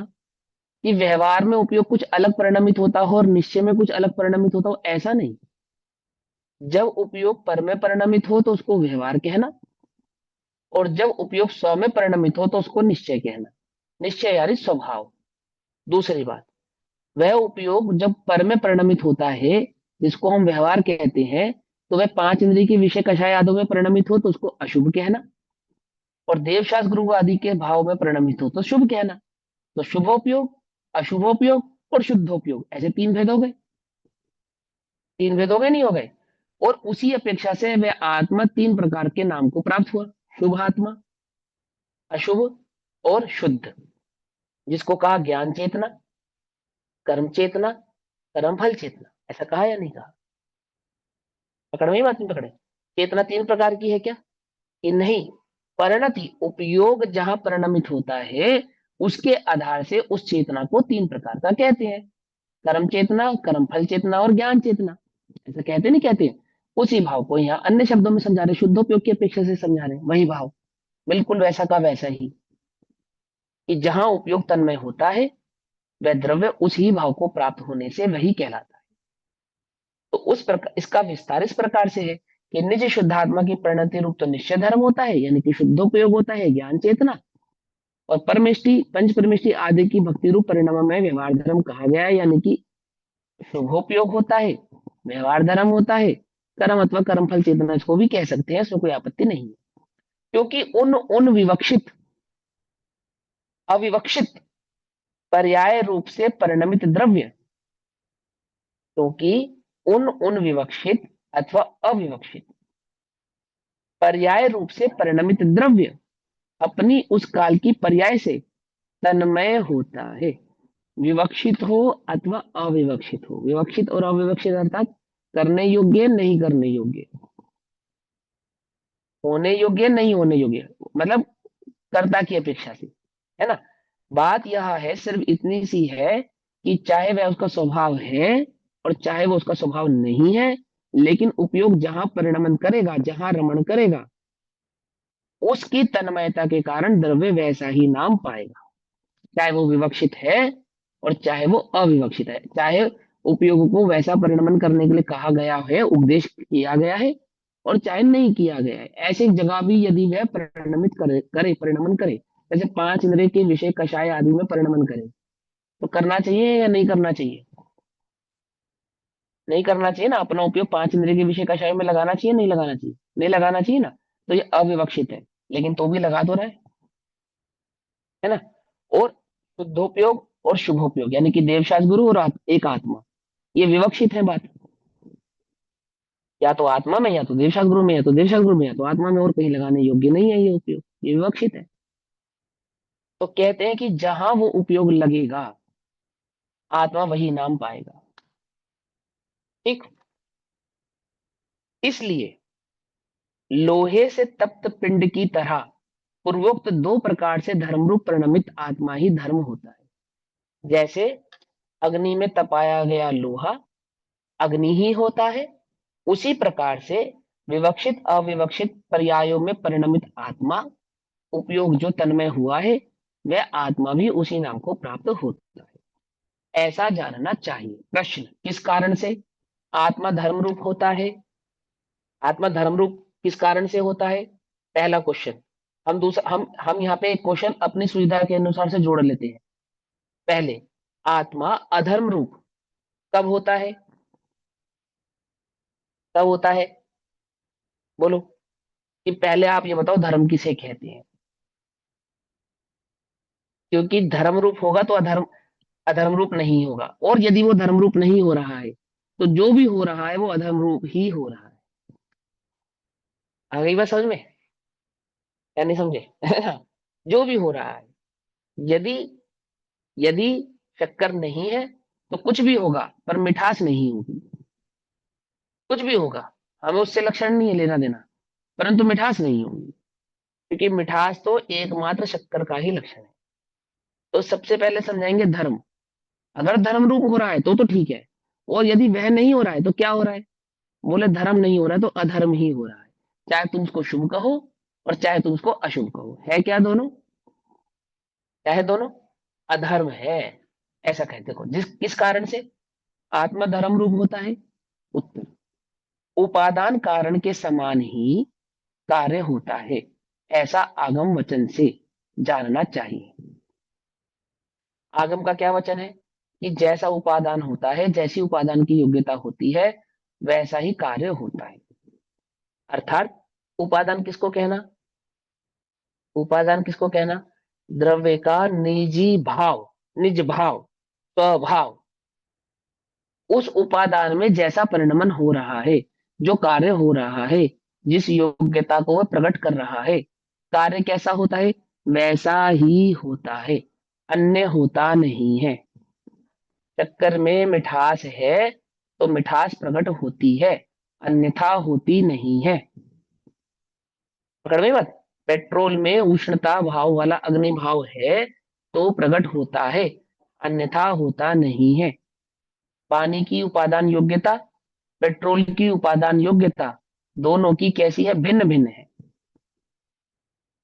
कि व्यवहार में उपयोग कुछ अलग परिणमित होता हो और निश्चय में कुछ अलग परिणमित होता हो, ऐसा नहीं। जब उपयोग पर में परिणमित हो तो उसको व्यवहार कहना, और जब उपयोग स्व में परिणमित हो तो उसको निश्चय कहना। निश्चय यानी स्वभाव। दूसरी बात, वह उपयोग जब पर में परिणमित होता है, जिसको हम व्यवहार कहते हैं, तो वह पांच इंद्रिय के विषय कषाय आदि में परिणमित हो तो उसको अशुभ कहना, और देवशास्त्र गुरु आदि के भाव में परिणमित हो तो शुभ कहना। तो शुभोपयोग, अशुभोपयोग और शुद्धोपयोग, ऐसे तीन भेद हो गए। तीन भेद हो गए, नहीं हो गए। और उसी अपेक्षा से वह आत्मा तीन प्रकार के नाम को प्राप्त हुआ, शुभ आत्मा, अशुभ और शुद्ध, जिसको कहा ज्ञान चेतना, कर्म चेतना, कर्म फल चेतना। ऐसा कहा या नहीं कहा, पकड़ में ही बात नहीं पकड़े। चेतना तीन प्रकार की है क्या, कि नहीं, परिणति उपयोग जहां परिणमित होता है, उसके आधार से उस चेतना को तीन प्रकार का कहते हैं, कर्म चेतना, कर्म फल चेतना और ज्ञान चेतना। ऐसा कहते नहीं कहते। उसी भाव को यहाँ अन्य शब्दों में समझा रहे, शुद्धोपयोग की अपेक्षा से समझा रहे, वही भाव बिल्कुल वैसा का वैसा ही, कि जहां उपयोग तन्मय होता है, वह द्रव्य उसी भाव को प्राप्त होने से वही कहलाता है। तो उस प्रकार इसका विस्तार इस प्रकार से है कि निज शुद्धात्मा की परिणति रूप तो निश्चय धर्म होता है, यानी कि शुद्धोपयोग होता है ज्ञान चेतना, और परमेष्टि पंच परमेष्टि आदि की भक्ति रूप परिणाम में व्यवहार धर्म कहा गया है, यानी कि शुभोपयोग होता है, व्यवहार धर्म होता है, कर्म अथवा कर्मफल चेतना इसको भी कह सकते हैं, इसमें कोई आपत्ति नहीं है। क्योंकि उन उन विवक्षित अविवक्षित पर्याय रूप से परिणमित द्रव्य, क्योंकि उन उन विवक्षित अथवा अविवक्षित पर्याय रूप से परिणमित द्रव्य अपनी उस काल की पर्याय से तन्मय होता है, विवक्षित हो अथवा अविवक्षित हो। विवक्षित और अविवक्षित अर्थात करने योग्य नहीं करने योग्य, होने योग्य नहीं होने योग्य, मतलब कर्ता की अपेक्षा से, है ना। बात यह है, सिर्फ इतनी सी है, कि चाहे वह उसका स्वभाव है और चाहे वो उसका स्वभाव नहीं है, लेकिन उपयोग जहां परिणमन करेगा, जहां रमण करेगा, उसकी तन्मयता के कारण द्रव्य वैसा ही नाम पाएगा, चाहे वो विवक्षित है और चाहे वो अविवक्षित है, चाहे उपयोग को वैसा परिणमन करने के लिए कहा गया है, उपदेश किया गया है, और चाहे नहीं किया गया है। ऐसी जगह भी यदि वह परिणमित करे परिणमन करे, जैसे पांच इंद्रिय के विषय कषाय आदि में परिणमन करे, तो करना चाहिए या नहीं करना चाहिए, नहीं करना चाहिए ना। अपना उपयोग पांच इंद्रिय के विषय कषाय में लगाना चाहिए, नहीं लगाना चाहिए, नहीं लगाना चाहिए ना। तो ये अविवक्षित है, लेकिन तो भी लगा तो रहा है ना। और शुद्धोपयोग और शुभोपयोग, यानी कि देवशास्त्र गुरु और एक आत्मा, ये विवक्षित है बात, या तो आत्मा में, या तो देवशास्त्र गुरु में, या तो देवशास्त्र गुरु में, या तो आत्मा में, और कहीं लगाने योग्य नहीं है ये उपयोग, ये विवक्षित है। तो कहते हैं कि जहां वो उपयोग लगेगा, आत्मा वही नाम पाएगा। ठीक, इसलिए लोहे से तप्त पिंड की तरह पूर्वोक्त दो प्रकार से धर्मरूप परिणमित आत्मा ही धर्म होता है। जैसे अग्नि में तपाया गया लोहा अग्नि ही होता है, उसी प्रकार से विवक्षित अविवक्षित पर्यायों में परिणमित आत्मा, उपयोग जो तन्मय हुआ है, वह आत्मा भी उसी नाम को प्राप्त होता है, ऐसा जानना चाहिए। प्रश्न, किस कारण से आत्मा धर्म रूप होता है? आत्मा धर्म रूप किस कारण से होता है? पहला क्वेश्चन। हम यहाँ पे एक क्वेश्चन अपनी सुविधा के अनुसार से जोड़ लेते हैं। पहले, आत्मा अधर्म रूप कब होता है? कब होता है? बोलो। कि पहले आप ये बताओ धर्म किसे कहते हैं? क्योंकि धर्म रूप होगा तो अधर्म अधर्म रूप नहीं होगा, और यदि वो धर्म रूप नहीं हो रहा है तो जो भी हो रहा है वो अधर्म रूप ही हो रहा है। आ गई बात समझ में या नहीं समझे? जो भी हो रहा है, यदि यदि शक्कर नहीं है तो कुछ भी होगा पर मिठास नहीं होगी। कुछ भी होगा, हमें उससे लक्षण नहीं है लेना देना, परंतु मिठास नहीं होगी, क्योंकि मिठास तो एकमात्र शक्कर का ही लक्षण है। तो सबसे पहले समझाएंगे धर्म। अगर धर्म रूप हो रहा है तो ठीक है, और यदि वह नहीं हो रहा है तो क्या हो रहा है? बोले धर्म नहीं हो रहा है तो अधर्म ही हो रहा है, चाहे तुम उसको शुभ कहो और चाहे तुम उसको अशुभ कहो, है क्या दोनों? क्या है दोनों? अधर्म है, ऐसा कहते हो। जिस किस कारण से आत्मा धर्म रूप होता है? उत्तर, उपादान कारण के समान ही कार्य होता है, ऐसा आगम वचन से जानना चाहिए। आगम का क्या वचन है? कि जैसा उपादान होता है, जैसी उपादान की योग्यता होती है, वैसा ही कार्य होता है। अर्थात उपादान किसको कहना? उपादान किसको कहना? द्रव्य का निजी भाव, निज भाव, स्वभाव, उस उपादान में जैसा परिणमन हो रहा है, जो कार्य हो रहा है, जिस योग्यता को वह प्रकट कर रहा है, कार्य कैसा होता है वैसा ही होता है, अन्य होता नहीं है। चक्कर में मिठास है तो मिठास प्रकट होती है, अन्यथा होती नहीं है। पकड़ में बात? पेट्रोल में उष्णता भाव वाला अग्नि भाव है तो प्रकट होता है, अन्यथा होता नहीं है। पानी की उपादान योग्यता, पेट्रोल की उपादान योग्यता, दोनों की कैसी है? भिन्न भिन्न है,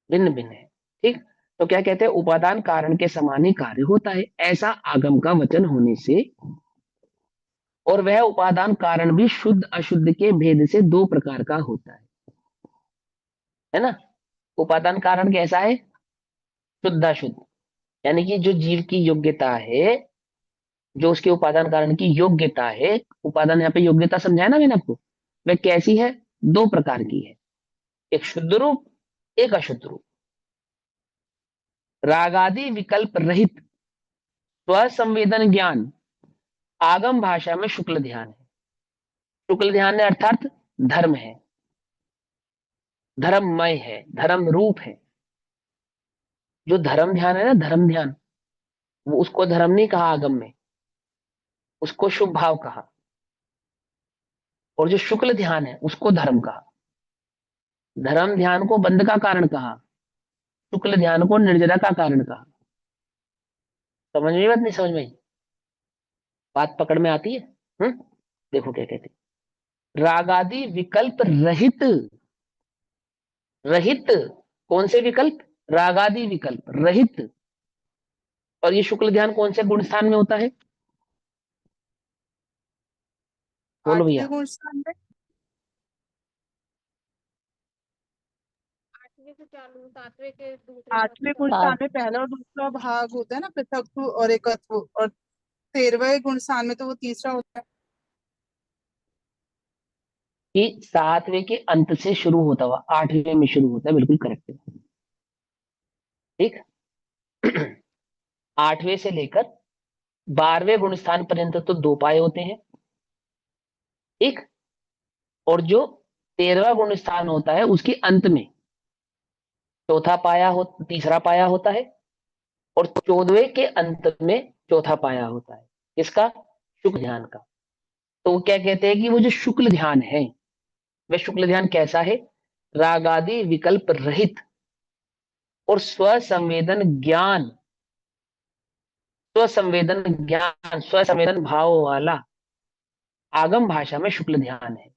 भिन्न भिन्न है। ठीक। तो क्या कहते हैं? उपादान कारण के समान ही कार्य होता है, ऐसा आगम का वचन होने से, और वह उपादान कारण भी शुद्ध अशुद्ध के भेद से दो प्रकार का होता है ना? उपादान कारण कैसा है? शुद्ध अशुद्ध, यानी कि जो जीव की योग्यता है, जो उसके उपादान कारण की योग्यता है, उपादान यहाँ पे योग्यता समझाया ना मैंने आपको, वह कैसी है? दो प्रकार की है, एक शुद्ध रूप, एक अशुद्ध रूप। रागादि विकल्प रहित स्व संवेदन ज्ञान आगम भाषा में शुक्ल ध्यान है। शुक्ल ध्यान है अर्थात धर्म है, धर्ममय है, धर्म रूप है। जो धर्म ध्यान है ना, धर्म ध्यान, वो उसको धर्म नहीं कहा आगम में, उसको शुभ भाव कहा। और जो शुक्ल ध्यान है उसको धर्म कहा। धर्म ध्यान को बंध का कारण कहा, शुक्ल ध्यान को निर्जरा का कारण कहा। समझ में बात नहीं समझ में आई? बात पकड़ में आती है? हम्म। देखो क्या कहते हैं, रागादि विकल्प रहित, रहित कौन से विकल्प? रागादि विकल्प रहित। और ये शुक्ल ध्यान कौन से गुण स्थान में होता है? बोलो आठवें भैया। गुण स्थान में। आठवें से चालू, सातवें के दूसरे, आठवें चौथे, गुण पांचवें। स्थान में पहला और दूसरा भाग होता है ना, पृथकत्व और एकत्व, और 13वें गुण स्थान में तो वो तीसरा होता है। कि सातवें के अंत से शुरू होता हुआ आठवें में शुरू होता है, बिल्कुल करेक्ट है। ठीक। आठवें से लेकर 12वें गुण स्थान पर्यंत तो दो पाए होते हैं। ठीक। और जो 13वां गुण स्थान होता है उसके अंत में तीसरा पाया होता है, और 14वें के अंत में चौथा पाया होता है। किसका? शुक्ल ध्यान का। तो वो क्या कहते हैं कि वो जो शुक्ल ध्यान है, वह शुक्ल ध्यान कैसा है? रागादि विकल्प रहित और स्वसंवेदन भाव वाला आगम भाषा में शुक्ल ध्यान है,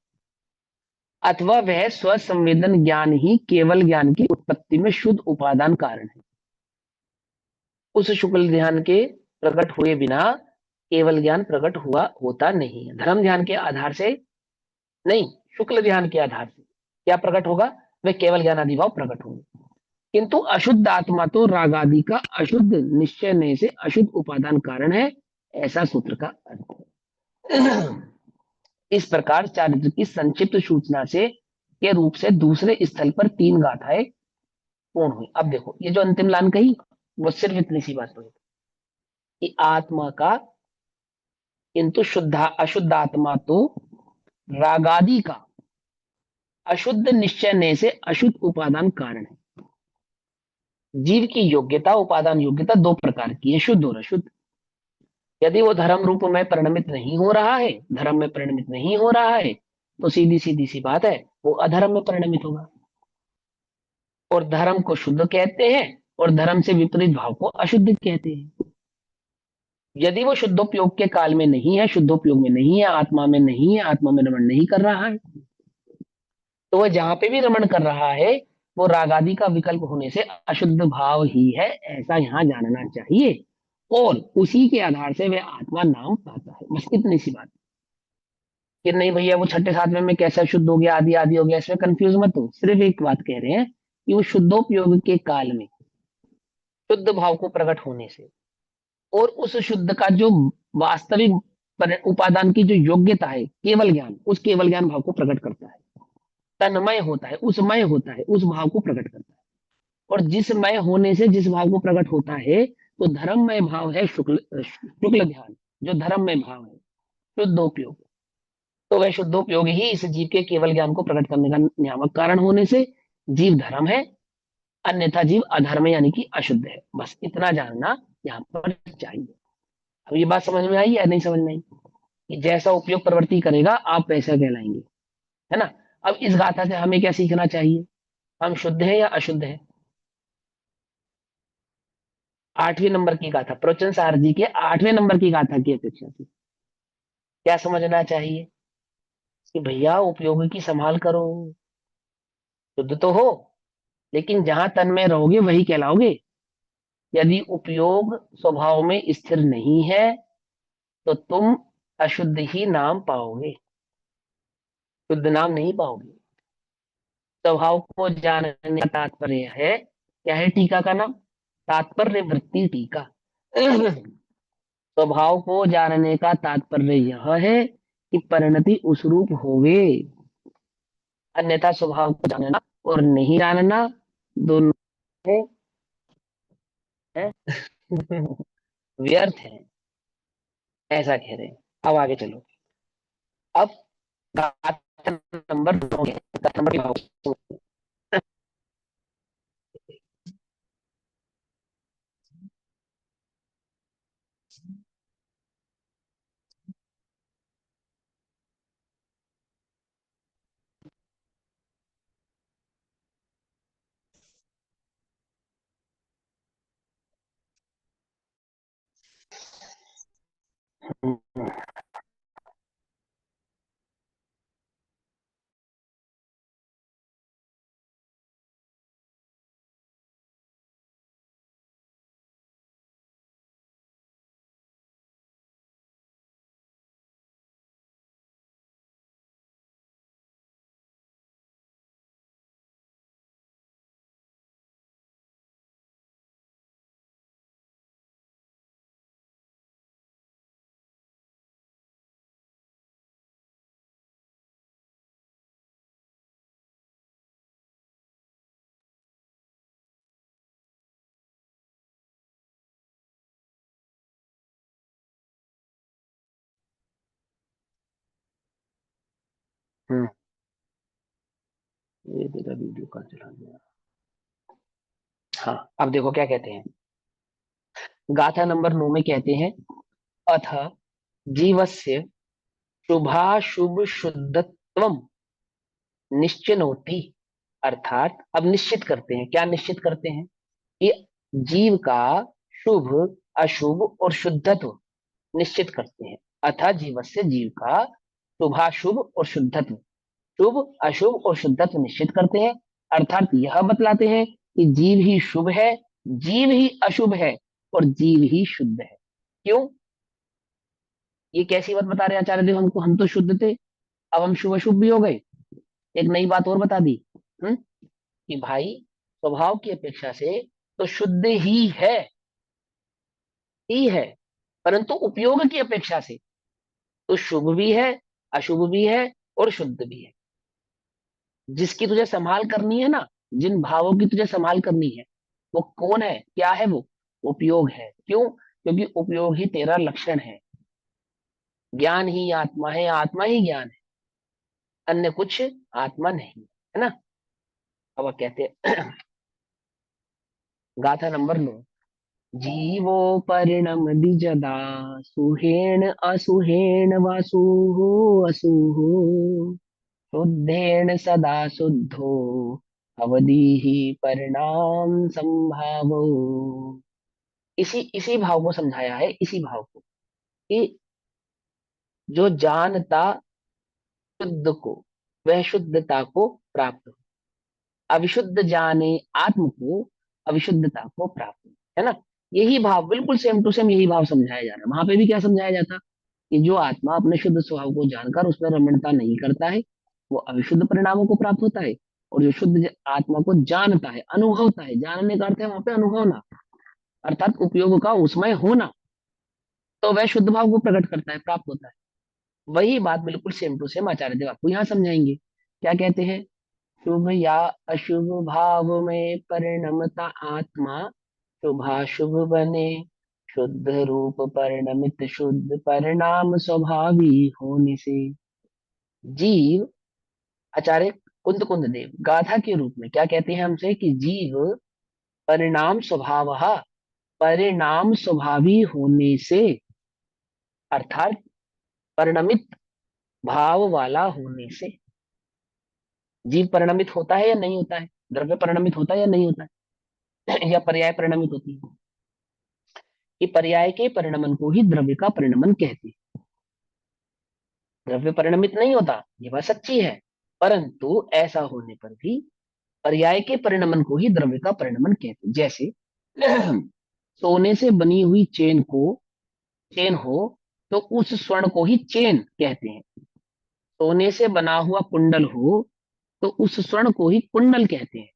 अथवा वह स्वसंवेदन ज्ञान ही केवल ज्ञान की उत्पत्ति में शुद्ध उपादान कारण है। उस शुक्ल ध्यान के प्रकट हुए बिना केवल ज्ञान प्रकट हुआ होता नहीं है। धर्म ध्यान के आधार से नहीं, शुक्ल ध्यान के आधार से क्या प्रकट होगा? वे केवल ज्ञान आदि भाव प्रकट होंगे। किंतु अशुद्ध आत्मा तो राग आदि का अशुद्ध निश्चय से अशुद्ध उपादान कारण है, ऐसा सूत्र का अर्थ है। इस प्रकार चारित्र की संक्षिप्त सूचना से के रूप से दूसरे स्थल पर 3 गाथाएं पूर्ण हुई। अब देखो, ये जो अंतिम लाइन कही वो सिर्फ इतनी सी बात हुई कि आत्मा का, किंतु अशुद्ध आत्मा तो रागादि का अशुद्ध निश्चय से अशुद्ध उपादान कारण है। जीव की योग्यता, उपादान योग्यता 2 प्रकार की है, शुद्ध और अशुद्ध। यदि वो धर्म रूप में परिणमित नहीं हो रहा है, धर्म में परिणमित नहीं हो रहा है, तो सीधी सीधी सी बात है, वो अधर्म में परिणमित होगा। और धर्म को शुद्ध कहते हैं और धर्म से विपरीत भाव को अशुद्ध कहते हैं। यदि वो शुद्धोपयोग के काल में नहीं है, शुद्धोपयोग में नहीं है, आत्मा में नहीं है, आत्मा में रमण नहीं कर रहा है, तो वह जहां पे भी रमण कर रहा है वो रागादि का विकल्प होने से अशुद्ध भाव ही है, ऐसा यहाँ जानना चाहिए। और उसी के आधार से वह आत्मा नाम पाता है। बस इतनी सी बात। कि नहीं भैया वो छठे सातवें में कैसे शुद्ध हो गया, आदि आदि हो गया, इसमें कंफ्यूज मत हो। सिर्फ एक बात कह रहे हैं कि वो शुद्धोपयोग के काल में शुद्ध भाव को प्रकट होने से और उस शुद्ध का जो वास्तविक उपादान की जो योग्यता है केवल ज्ञान, उस केवल ज्ञान भाव को प्रकट करता है। तन्मय होता है, उसमय होता है, उस भाव को प्रकट करता है। और जिसमय होने से जिस भाव को प्रकट होता है तो धर्ममय भाव है शुक्ल ध्यान, जो धर्ममय भाव है, शुद्धोपयोग। तो वह शुद्धोपयोग ही इस जीव के केवल ज्ञान को प्रकट करने का नियामक कारण होने से जीव धर्म है, अन्यथा जीव अधर्म यानी कि अशुद्ध है। बस इतना जानना यहाँ पर चाहिए। अब ये बात समझ में आई या नहीं समझ में आई? कि जैसा उपयोग प्रवृत्ति करेगा आप वैसा कहलाएंगे, है ना। अब इस गाथा से हमें क्या सीखना चाहिए? हम शुद्ध है या अशुद्ध है? 8वें नंबर की गाथा, प्रवचन सार जी के 8वें नंबर की गाथा की अपेक्षा से क्या समझना चाहिए? कि भैया उपयोग की संभाल करो, शुद्ध तो हो लेकिन जहां तन में रहोगे वही कहलाओगे। यदि उपयोग स्वभाव में स्थिर नहीं है तो तुम अशुद्ध ही नाम पाओगे, शुद्ध नाम नहीं पाओगे। स्वभाव को जानने का तात्पर्य है, क्या है टीका का नाम? तात्पर्य वृत्ति टीका। स्वभाव को जानने का तात्पर्य यह है कि परिणति उस रूप होवे, अन्यथा स्वभाव को जानना और नहीं जानना दोनों है, है? व्यर्थ है, ऐसा कह रहे हैं। अब आगे चलो। अब गाथा नंबर 9 है, गाथा नंबर 9। हम्म, ये तेरा वीडियो कहाँ चला गया? हाँ, अब देखो क्या कहते हैं। गाथा नंबर 9 में कहते हैं, अथ जीवस्य शुभाशुभ शुद्धत्वम निश्चिनोति। अर्थात अब निश्चित करते हैं, क्या निश्चित करते हैं? ये जीव का शुभ, अशुभ और शुद्धत्व निश्चित करते हैं। अतः जीवस्य, जीव का शुभाशुभ और शुद्धत्व, शुभ अशुभ और शुद्धत्व निश्चित करते हैं। अर्थात यह बतलाते हैं कि जीव ही शुभ है, जीव ही अशुभ है और जीव ही शुद्ध है। क्यों? ये कैसी बात बता रहे हैं आचार्य देव हमको? हम तो शुद्ध थे, अब हम शुभ अशुभ भी हो गए। एक नई बात और बता दी कि भाई स्वभाव की अपेक्षा से तो शुद्ध ही है, परंतु उपयोग की अपेक्षा से तो शुभ भी है, अशुभ भी है और शुद्ध भी है। जिसकी तुझे संभाल करनी है ना, जिन भावों की तुझे संभाल करनी है, वो कौन है, क्या है वो? उपयोग है। क्यों? क्योंकि उपयोग ही तेरा लक्षण है। ज्ञान ही आत्मा है, आत्मा ही ज्ञान है, अन्य कुछ आत्मा नहीं है ना। अब वो कहते हैं गाथा नंबर 9। जीवो परिणम द्विजदा, सुहेण असुहेण वासुः असुः, शुद्धेन सदा शुद्धो, अवधि परिणाम संभावो। इसी इसी भाव को समझाया है, इसी भाव को कि जो जानता शुद्ध को, वह शुद्धता को प्राप्त हो। अविशुद्ध जाने आत्म को, अविशुद्धता को प्राप्त हो, है ना। यही भाव बिल्कुल सेम टू सेम यही भाव समझाया जा रहा है। वहां पे भी क्या समझाया जाता कि जो आत्मा अपने शुद्ध स्वभाव को जानकर उसमें रमणता नहीं करता है, वो अविशुद्ध परिणामों को प्राप्त होता है। और जो आत्मा को जानता है, अनुभवता है, जानने का अर्थ है वहां पे अनुभवना, अर्थात उपयोग का उसमें होना, तो वह शुद्ध भाव को प्रकट करता है, प्राप्त होता है। वही बात बिल्कुल सेम टू सेम आचार्य देव आपको यहाँ समझाएंगे। क्या कहते हैं? शुभ या अशुभ भाव में परिणमता आत्मा, शुभाशुभ बने शुद्ध रूप परिणमित, शुद्ध परिणाम स्वभावी होने से। जीव, आचार्य कुंद कुंद देव गाथा के रूप में क्या कहते हैं हमसे कि जीव परिणाम स्वभाव, परिणाम स्वभावी होने से, अर्थात परिणमित भाव वाला होने से। जीव परिणमित होता है या नहीं होता है? द्रव्य परिणमित होता है या नहीं होता है? या पर्याय परिणमित होती है? कि पर्याय के परिणमन को ही द्रव्य का परिणमन कहते हैं। द्रव्य परिणमित नहीं होता, ये बात सच्ची है, परंतु ऐसा होने पर भी पर्याय के परिणमन को ही द्रव्य का परिणमन कहते हैं। जैसे सोने से बनी हुई चेन हो तो उस स्वर्ण को ही चेन कहते हैं। सोने से बना हुआ कुंडल हो तो उस स्वर्ण को ही कुंडल कहते हैं।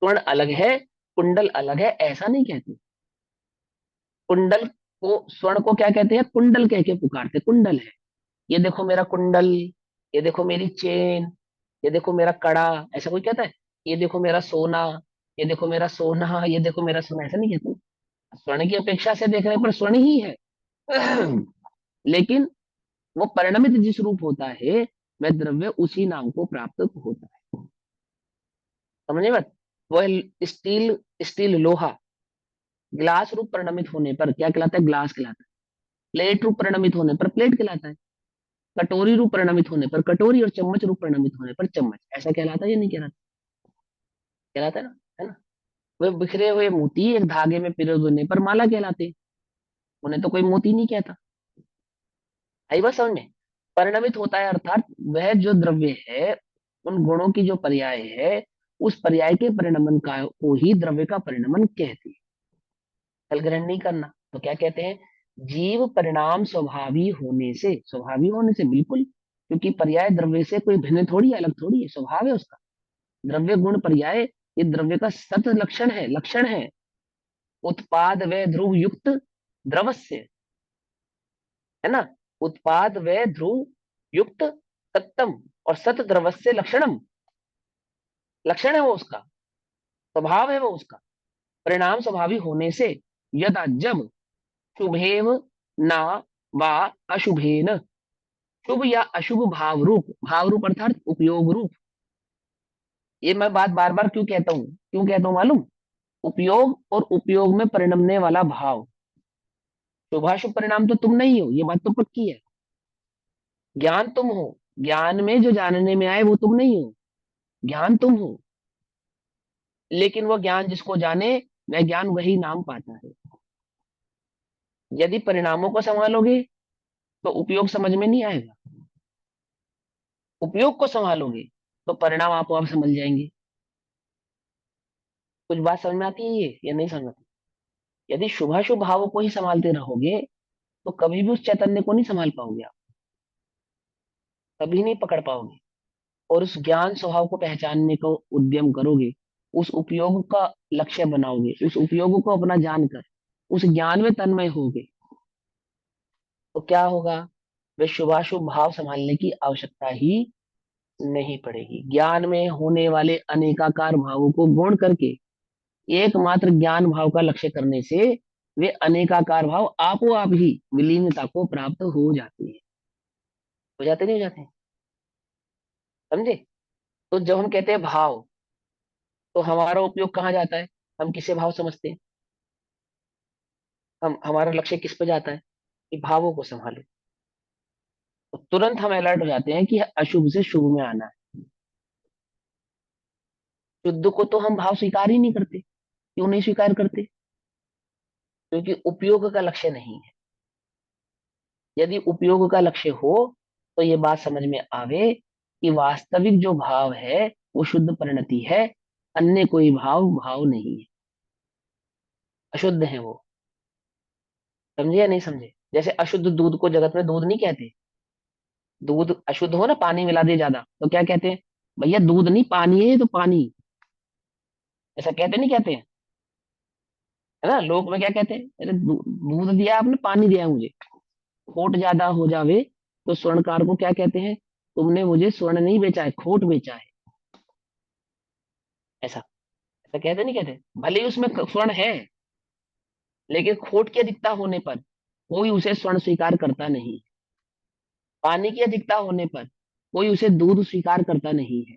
स्वर्ण अलग है, कुंडल अलग है, ऐसा नहीं कहते। कुंडल को, स्वर्ण को क्या कहते हैं? कुंडल कह के पुकारते, कुंडल है, ये देखो मेरा कुंडल, ये देखो मेरी चेन, ये देखो मेरा कड़ा। ऐसा कोई कहता है? ये देखो मेरा सोना, ये देखो मेरा सोना, ये देखो मेरा सोना, ऐसा नहीं कहते। स्वर्ण की अपेक्षा से देखने पर स्वर्ण ही है लेकिन वो परिणमित जिस रूप होता है, वह द्रव्य उसी नाम को प्राप्त होता है। समझे बात? वो स्टील, स्टील लोहा ग्लास रूप परिणमित होने पर क्या कहलाता है? ग्लास कहलाता है। प्लेट रूप परिणमित होने पर प्लेट कहलाता है। कटोरी रूप परिणमित होने पर कटोरी, और चम्मच रूप परिणमित होने पर चम्मच। ऐसा कहलाता है या नहीं कहलाता? कहलाता है ना, है ना। वे बिखरे हुए मोती एक धागे में पिरो देने पर माला कहलाते, उन्हें तो कोई मोती नहीं कहता। आई बात समझ में? परिणमित होता है अर्थात वह जो द्रव्य है, उन गुणों की जो पर्याय है, उस पर्याय के परिणमन का को ही द्रव्य का परिणमन कहते हैं। फल ग्रहण नहीं करना तो क्या कहते हैं? जीव परिणाम स्वभावी होने से, स्वभावी होने से बिल्कुल, क्योंकि पर्याय द्रव्य से कोई भिन्न थोड़ी है, अलग थोड़ी है, स्वभाव है उसका। द्रव्य गुण पर्याय ये द्रव्य का सत लक्षण है, लक्षण है। उत्पाद व ध्रुव युक्त द्रवस्य, है ना। उत्पाद व ध्रुव युक्त सत्यम और सत द्रवस्य लक्षणम, लक्षण है वो उसका, स्वभाव है वो उसका। परिणाम स्वभावी होने से यदा, जब शुभेव ना वा अशुभेन, शुभ या अशुभ भाव रूप अर्थात उपयोग रूप। ये मैं बात बार बार क्यों कहता हूं मालूम? उपयोग और उपयोग में परिणमने वाला भाव, शुभाशुभ परिणाम तो तुम नहीं हो, ये बात तो पक्की है। ज्ञान तुम हो, ज्ञान में जो जानने में आए वो तुम नहीं हो, ज्ञान तुम हो। लेकिन वो ज्ञान जिसको जाने, वह ज्ञान वही नाम पाता है। यदि परिणामों को संभालोगे तो उपयोग समझ में नहीं आएगा, उपयोग को संभालोगे तो परिणाम आप समझ जाएंगे। कुछ बात समझ में आती है ये या नहीं समझ में आती? यदि शुभाशुभ भावों को ही संभालते रहोगे तो कभी भी उस चैतन्य को नहीं संभाल पाओगे आप, कभी नहीं पकड़ पाओगे। और उस ज्ञान स्वभाव को पहचानने को उद्यम करोगे, उस उपयोग का लक्ष्य बनाओगे, उस उपयोग को अपना जानकर उस ज्ञान में तन्मय होगे, तो क्या होगा? वे शुभाशुभ भाव संभालने की आवश्यकता ही नहीं पड़ेगी। ज्ञान में होने वाले अनेकाकार भावों को गौण करके एकमात्र ज्ञान भाव का लक्ष्य करने से वे अनेकाकार भाव आपो आप ही विलीनता को प्राप्त हो जाते हैं। हो जाते नहीं हो जाते? समझे? तो जब हम कहते हैं भाव, तो हमारा उपयोग कहाँ जाता है? हम किसे भाव समझते हैं? हमारा लक्ष्य किस पे जाता है कि भावों को संभाले। तो तुरंत हम अलर्ट हो जाते हैं कि अशुभ से शुभ में आना है। शुद्ध को तो हम भाव स्वीकार ही नहीं करते। क्यों नहीं स्वीकार करते? क्योंकि उपयोग का लक्ष्य नहीं है। यदि उपयोग का लक्ष्य हो तो ये बात समझ में आवे कि वास्तविक जो भाव है वो शुद्ध परिणति है, अन्य कोई भाव भाव नहीं है, अशुद्ध है वो। समझे या नहीं समझे? जैसे अशुद्ध दूध को जगत में दूध नहीं कहते। दूध अशुद्ध हो ना, पानी मिला दे ज्यादा, तो क्या कहते हैं? भैया दूध नहीं, पानी है ये तो, पानी। ऐसा कहते नहीं कहते हैं? है ना? लोक में क्या कहते हैं? अरे दूध दिया आपने, पानी दिया मुझे। खोट ज्यादा हो जावे तो स्वर्णकार को क्या कहते हैं? तुमने मुझे स्वर्ण नहीं बेचा है, खोट बेचा है। ऐसा ऐसा कहते नहीं कहते? भले ही उसमें स्वर्ण है, लेकिन खोट की अधिकता होने पर कोई उसे स्वर्ण स्वीकार करता नहीं। पानी की अधिकता होने पर कोई उसे दूध स्वीकार करता नहीं है।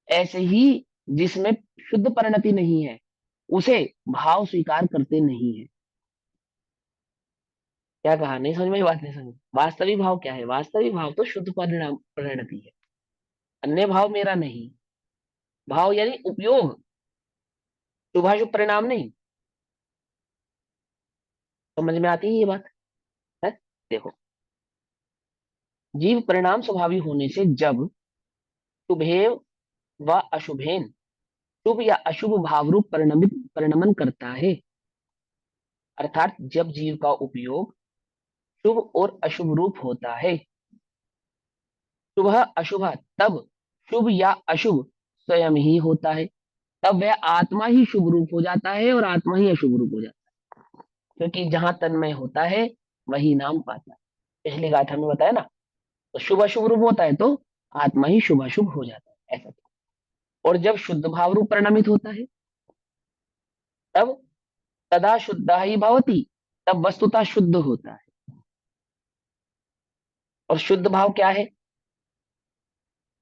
ऐसे ही जिसमें शुद्ध परिणति नहीं है उसे भाव स्वीकार करते नहीं है। क्या कहा? नहीं समझ में? ये बात नहीं समझ? वास्तविक भाव क्या है? वास्तविक भाव तो शुद्ध परिणाम परिणति है, अन्य भाव मेरा नहीं। भाव यानी उपयोग, शुभाशुभ परिणाम नहीं। समझ में आती है ये बात? है? देखो, जीव परिणाम स्वभावी होने से जब शुभेव व अशुभेन शुभ या अशुभ भाव रूप परिणमन करता है, अर्थात जब जीव का उपयोग शुभ और अशुभ रूप होता है, शुभ अशुभ, तब शुभ या अशुभ स्वयं ही होता है। तब वह आत्मा ही शुभ रूप हो जाता है और आत्मा ही अशुभ रूप हो जाता है, क्योंकि जहां तन्मय होता है वही नाम पाता है। पिछली गाथा में बताया ना, तो शुभ अशुभ रूप होता है तो आत्मा ही शुभ अशुभ हो जाता है, ऐसा। और जब शुद्ध भाव रूप परिणमित होता है तब तदा शुद्ध ही भवती, तब वस्तुतः शुद्ध होता है। और शुद्ध भाव क्या है?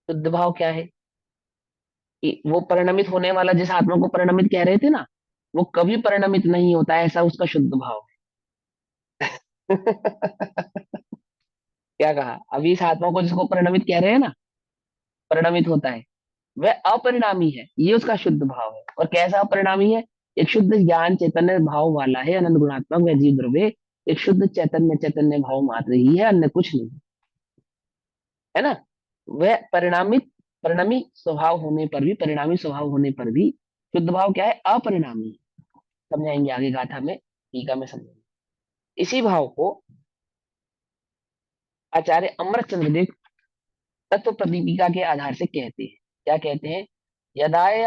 शुद्ध भाव क्या है? कि वो परिणमित होने वाला, जिस आत्मा को परिणमित कह रहे थे ना, वो कभी परिणमित नहीं होता है, ऐसा उसका शुद्ध भाव है। क्या कहा? अभी इस आत्मा को जिसको परिणमित कह रहे हैं ना, परिणमित होता है, वह अपरिणामी है, ये उसका शुद्ध भाव है। और कैसा अपरिणामी है? एक शुद्ध ज्ञान चैतन्य भाव वाला है, अनंत गुणात्मक वह जीव द्रव्य एक शुद्ध चैतन्य चैतन्य भाव मात्र ही है, अन्य कुछ नहीं। है ना? वह परिणामित परिणामी स्वभाव होने पर भी, परिणामी स्वभाव होने पर भी शुद्ध भाव क्या है? अपरिणामी। समझाएंगे आगे गाथा में, टीका में समझेंगे। इसी भाव को आचार्य अमरचंद्र देव तत्व प्रदीपिका के आधार से कहते हैं। क्या कहते हैं? यदाय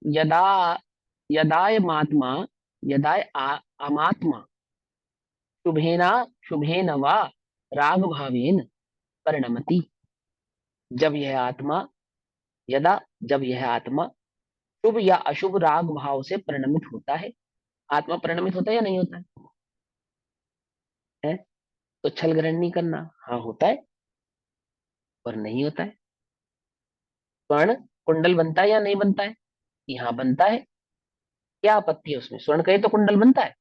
यदा यदाय मात्मा यदाय अमात्मा शुभेना शुभेन वा राग भावेन परिणमति। जब यह आत्मा यदा जब यह आत्मा शुभ या अशुभ राग भाव से परिणमित होता है। आत्मा परिणमित होता है या नहीं होता है? तो छल ग्रहण नहीं करना, हाँ होता है और नहीं होता है। स्वर्ण कुंडल बनता है या नहीं बनता है? यहाँ बनता है। क्या आपत्ति है उसमें? स्वर्ण कहे तो कुंडल बनता है,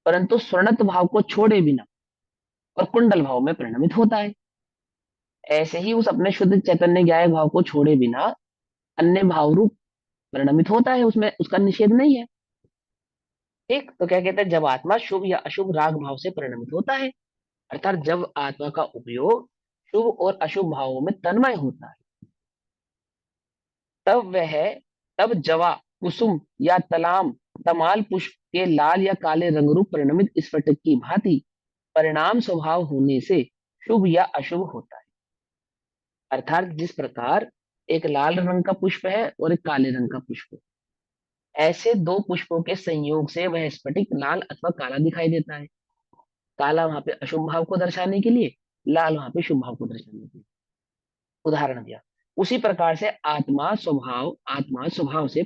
परंतु स्वर्णत्व भाव को छोड़े बिना और कुंडल भाव में परिणमित होता है। ऐसे ही उस अपने शुद्ध चैतन्य ज्ञायक भाव को छोड़े बिना अन्य भाव रूप परिणमित होता है, उसमें उसका निषेध नहीं है। ठीक, तो क्या कहते हैं, जब आत्मा शुभ या अशुभ राग भाव से परिणमित होता है, अर्थात जब आत्मा का उपयोग शुभ और अशुभ भावों में तन्मय होता है, तब वह तब जवा, कुसुम या तलाम, तमाल पुष्प के लाल या काले रंग रूप परिणमित स्फटिक की भांति परिणाम स्वभाव होने से शुभ या अशुभ होता है। अर्थात जिस प्रकार एक लाल रंग का पुष्प है और एक काले रंग का पुष्प है, ऐसे दो पुष्पों के संयोग से वह स्फटिक लाल अथवा काला दिखाई देता है। काला वहां पे अशुभ भाव को दर्शाने के लिए, लाल वहां पे शुभ भाव को दर्शाने के लिए उदाहरण दिया। उसी प्रकार से आत्मा स्वभाव से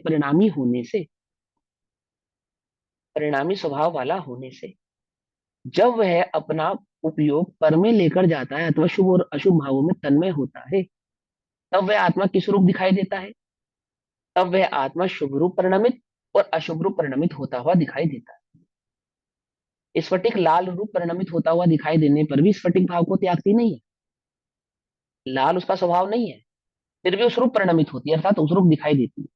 परिणामी स्वभाव वाला होने से जब वह अपना उपयोग पर में लेकर जाता है अथवा शुभ और अशुभ भावों में तन्मय होता है, तब वह आत्मा किस रूप दिखाई देता है? तब वह आत्मा शुभ रूप परिणमित और अशुभ रूप परिणमित होता हुआ दिखाई देता है। स्फटिक लाल रूप परिणमित होता हुआ दिखाई देने पर भी स्फटिक भाव को त्यागती नहीं है, लाल उसका स्वभाव नहीं है, फिर भी उस रूप परिणमित होती है, अर्थात उस रूप दिखाई देती है।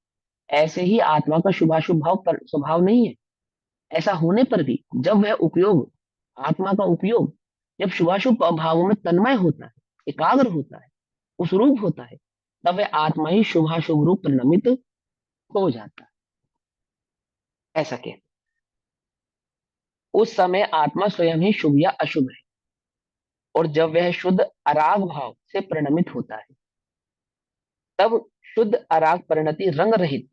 ऐसे ही आत्मा का शुभाशुभ भाव स्वभाव नहीं है। ऐसा होने पर भी जब वह उपयोग, आत्मा का उपयोग जब शुभाशुभ भावों में तन्मय होता है, एकाग्र होता है, उस रूप होता है, तब वह आत्मा ही शुभाशुभ रूप परिणमित हो जाता है। ऐसा कहते हैं। उस समय आत्मा स्वयं ही शुभ या अशुभ है, और जब वह शुद्ध अराग भाव से परिणमित होता है, तब शुद्ध अराग परिणति रंग रहित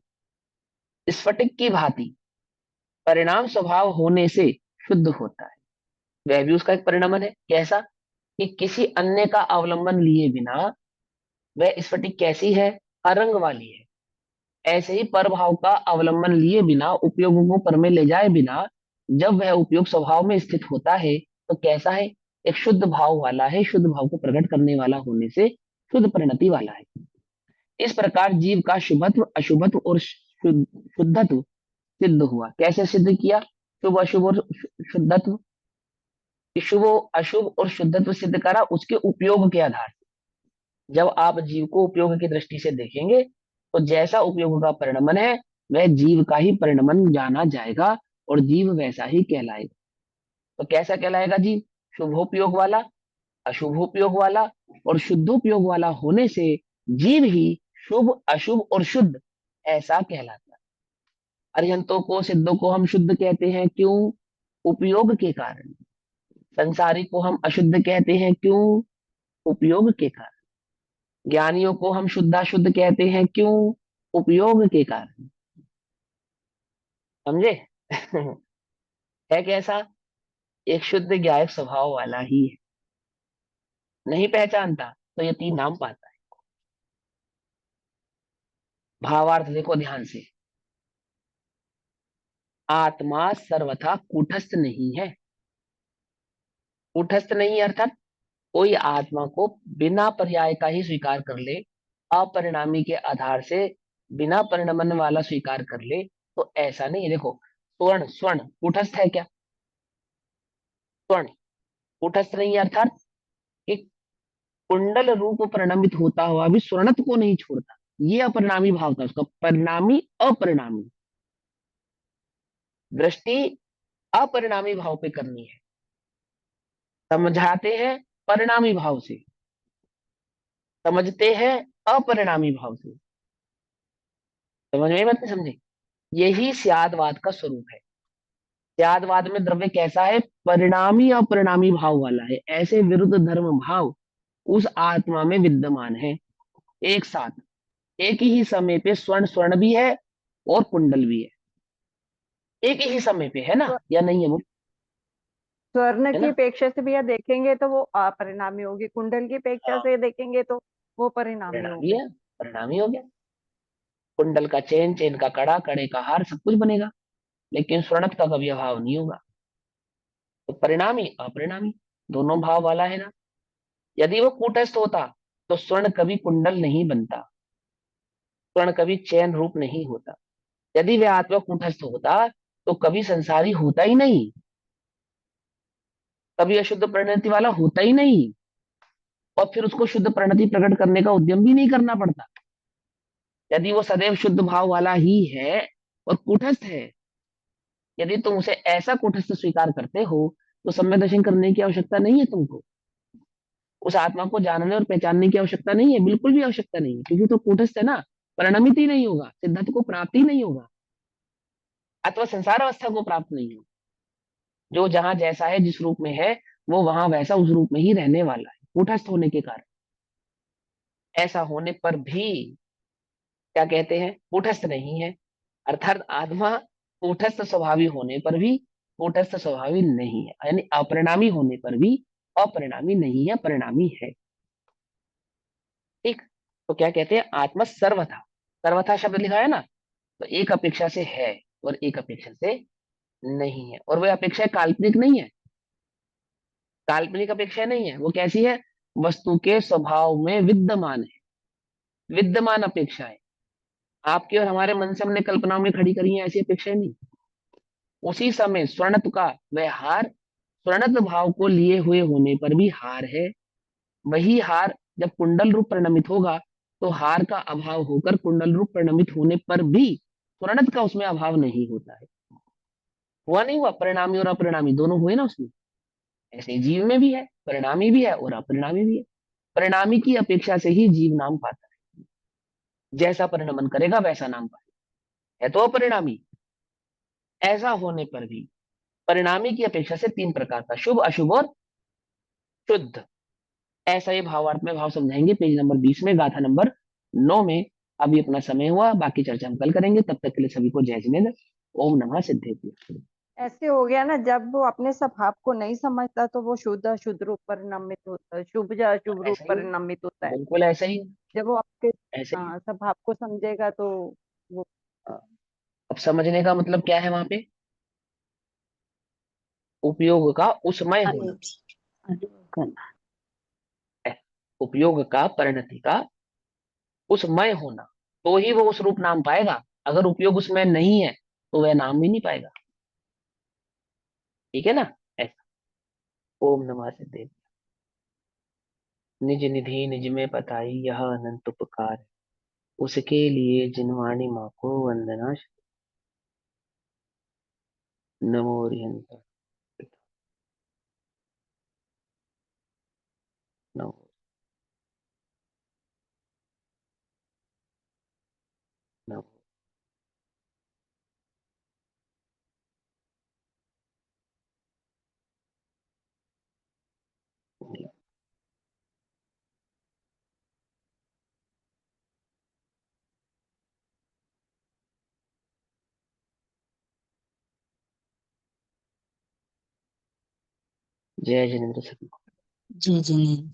स्फटिक की भांति परिणाम स्वभाव होने से शुद्ध होता है। वह भी उसका एक परिणमन है। कैसा? कि किसी अन्य का अवलंबन लिए बिना वह स्फटिक कैसी है? अरंग वाली है। ऐसे ही पर भाव का अवलंबन लिए बिना, उपयोगों को पर में ले जाए बिना, जब वह उपयोग स्वभाव में स्थित होता है तो कैसा है? एक शुद्ध भाव वाला है, शुद्ध भाव को प्रकट करने वाला होने से शुद्ध परिणति वाला है। इस प्रकार जीव का शुभत्व, अशुभत्व और शुद्धत्व सिद्ध हुआ। कैसे सिद्ध किया? शुभ अशुभ और शुद्धत्व, कि शुभ अशुभ और शुद्धत्व सिद्ध करा उसके उपयोग के आधार से। जब आप जीव को उपयोग की दृष्टि से देखेंगे तो जैसा उपयोग का परिणमन है वह जीव का ही परिणमन जाना जाएगा, और जीव वैसा ही कहलाएगा। तो कैसा कहलाएगा जीव? शुभोपयोग वाला, अशुभोपयोग वाला और शुद्धोपयोग वाला होने से जीव ही शुभ, अशुभ और शुद्ध ऐसा कहलाता है। अरिहंतों को, सिद्धों को हम शुद्ध कहते हैं, क्यों? उपयोग के कारण। संसारी को हम अशुद्ध कहते हैं, क्यों? उपयोग के कारण। ज्ञानियों को हम शुद्धाशुद्ध कहते हैं, क्यों? उपयोग के कारण। समझे? है कैसा? एक शुद्ध ज्ञायक स्वभाव वाला ही है। नहीं पहचानता तो ये तीन नाम पाता है। भावार्थ देखो ध्यान से। आत्मा सर्वथा कूटस्थ नहीं है। कूटस्थ नहीं अर्थात कोई आत्मा को बिना पर्याय का ही स्वीकार कर ले, अपरिणामी के आधार से बिना परिणमन वाला स्वीकार कर ले, तो ऐसा नहीं है। देखो, स्वर्ण स्वर्ण कूटस्थ है क्या? स्वर्ण कूटस्थ नहीं है, अर्थात कि कुंडल रूप परिणमित होता हुआ भी स्वर्णत्व को नहीं छोड़ता। ये अपरिणामी भाव था उसका। परिणामी अपरिणामी दृष्टि अपरिणामी भाव पे करनी है। समझाते हैं परिणामी भाव से, समझते हैं अपरिणामी भाव से। समझ में बात नहीं समझे? यही स्यादवाद का स्वरूप है। स्यादवाद में द्रव्य कैसा है? परिणामी अपरिणामी भाव वाला है। ऐसे विरुद्ध धर्म भाव उस आत्मा में विद्यमान है एक साथ, एक ही समय पे। स्वर्ण स्वर्ण भी है और कुंडल भी है, एक ही समय पे, है ना? स्व- या नहीं है वो? स्वर्ण है की ना? अपेक्षा से भैया देखेंगे तो वो अपरिणामी होगी, कुंडल की अपेक्षा हाँ, से देखेंगे तो वो परिणामी परिणामी होगी। है, परिणामी हो गया। कुंडल का चेन, चेन का कड़ा, कड़े का हार, सब कुछ बनेगा, लेकिन स्वर्णत का कभी अभाव नहीं होगा। तो परिणामी अपरिणामी दोनों भाव वाला है ना। यदि वो कूटस्थ होता तो स्वर्ण कभी कुंडल नहीं बनता, स्वर्ण कभी चैन रूप नहीं होता। यदि वह आत्मा कूटस्थ होता तो कभी संसारी होता ही नहीं, कभी अशुद्ध परिणति वाला होता ही नहीं, और फिर उसको शुद्ध परिणति प्रकट करने का उद्यम भी नहीं करना पड़ता। यदि वो सदैव शुद्ध भाव वाला ही है और कूटस्थ है, यदि तुम उसे ऐसा कूटस्थ स्वीकार करते हो, तो सम्यक दर्शन करने की आवश्यकता नहीं है तुमको। उस आत्मा को जानने और पहचानने की आवश्यकता नहीं है, बिल्कुल भी आवश्यकता नहीं है, क्योंकि तो कूटस्थ है ना, परिणमित ही नहीं होगा, सिद्धार्थ को प्राप्त ही नहीं होगा, अथवा संसार अवस्था को प्राप्त नहीं होगा। जो जहां जैसा है, जिस रूप में है, वो वहां वैसा उस रूप में ही रहने वाला है, कूटस्थ होने के कारण। ऐसा होने पर भी क्या कहते हैं, कूटस्थ नहीं है, अर्थात आत्मा कूटस्थ स्वभावी होने पर भी कूटस्थ स्वभावी नहीं है, यानी अपरिणामी होने पर भी अपरिणामी नहीं है, परिणामी है। ठीक। तो क्या कहते हैं, आत्मा सर्वथा, सर्वथा शब्द लिखा है ना, तो एक अपेक्षा से है और एक अपेक्षा से नहीं है, और वह अपेक्षा काल्पनिक नहीं है, काल्पनिक अपेक्षा नहीं है। वो कैसी है, वस्तु के स्वभाव में विद्यमान है, विद्यमान अपेक्षा है। आपके और हमारे मन से हमने कल्पनाओं में खड़ी करी है ऐसी अपेक्षा नहीं। उसी समय स्वर्णत्व का वह हार, स्वर्णत्व भाव को लिए हुए होने पर भी हार है। वही हार जब कुंडल रूप परिणमित होगा, तो हार का अभाव होकर कुंडल रूप परिणमित होने पर भी स्वर्णत्व का उसमें अभाव नहीं होता है। हुआ नहीं हुआ, परिणामी और अपरिणामी दोनों हुए ना उसमें। ऐसे जीव में भी है, परिणामी भी है और अपरिणामी भी है। परिणामी की अपेक्षा से ही जीव नाम पाता है, जैसा परिणमन करेगा वैसा नाम पाएगा, है तो अपरिणामी। ऐसा होने पर भी परिणामी की अपेक्षा से तीन प्रकार का, शुभ, अशुभ और शुद्ध, ऐसा ये भावार्थ में भाव समझाएंगे पेज नंबर 20 में, गाथा नंबर 9 में। अभी अपना समय हुआ, बाकी चर्चा हम कल करेंगे, तब तक के लिए सभी को जय जिनेन्द्र। ओम नमः सिद्धेश्वर। ऐसे हो गया ना, जब वो अपने स्वभाव को नहीं समझता तो वो शुद्ध अशुद्ध रूप परिणमित होता है, शुभ या तो अशुभ रूप ऐसा ही, परिणमित होता है। बिल्कुल ऐसा ही, जब वो आपके ऐसे ही। स्वभाव को समझेगा तो वो अब समझने का मतलब क्या है वहां पे, उपयोग का उसमय होना अनुभव करना। है, उपयोग का, परिणति का उसमय होना, तो ही वो उस रूप नाम पाएगा। अगर उपयोग उसमें नहीं है, तो वह नाम भी नहीं पाएगा। ठीक है ना, ऐसा। ओम नमः सिद्धेश्वर। निज निधि निज में पताई, यह अनंत उपकार है, उसके लिए जिनवाणी माँ को वंदना। नमो हरिहंत। नमो। नमो। जय जिनेन्द्र सभी को। जय जय।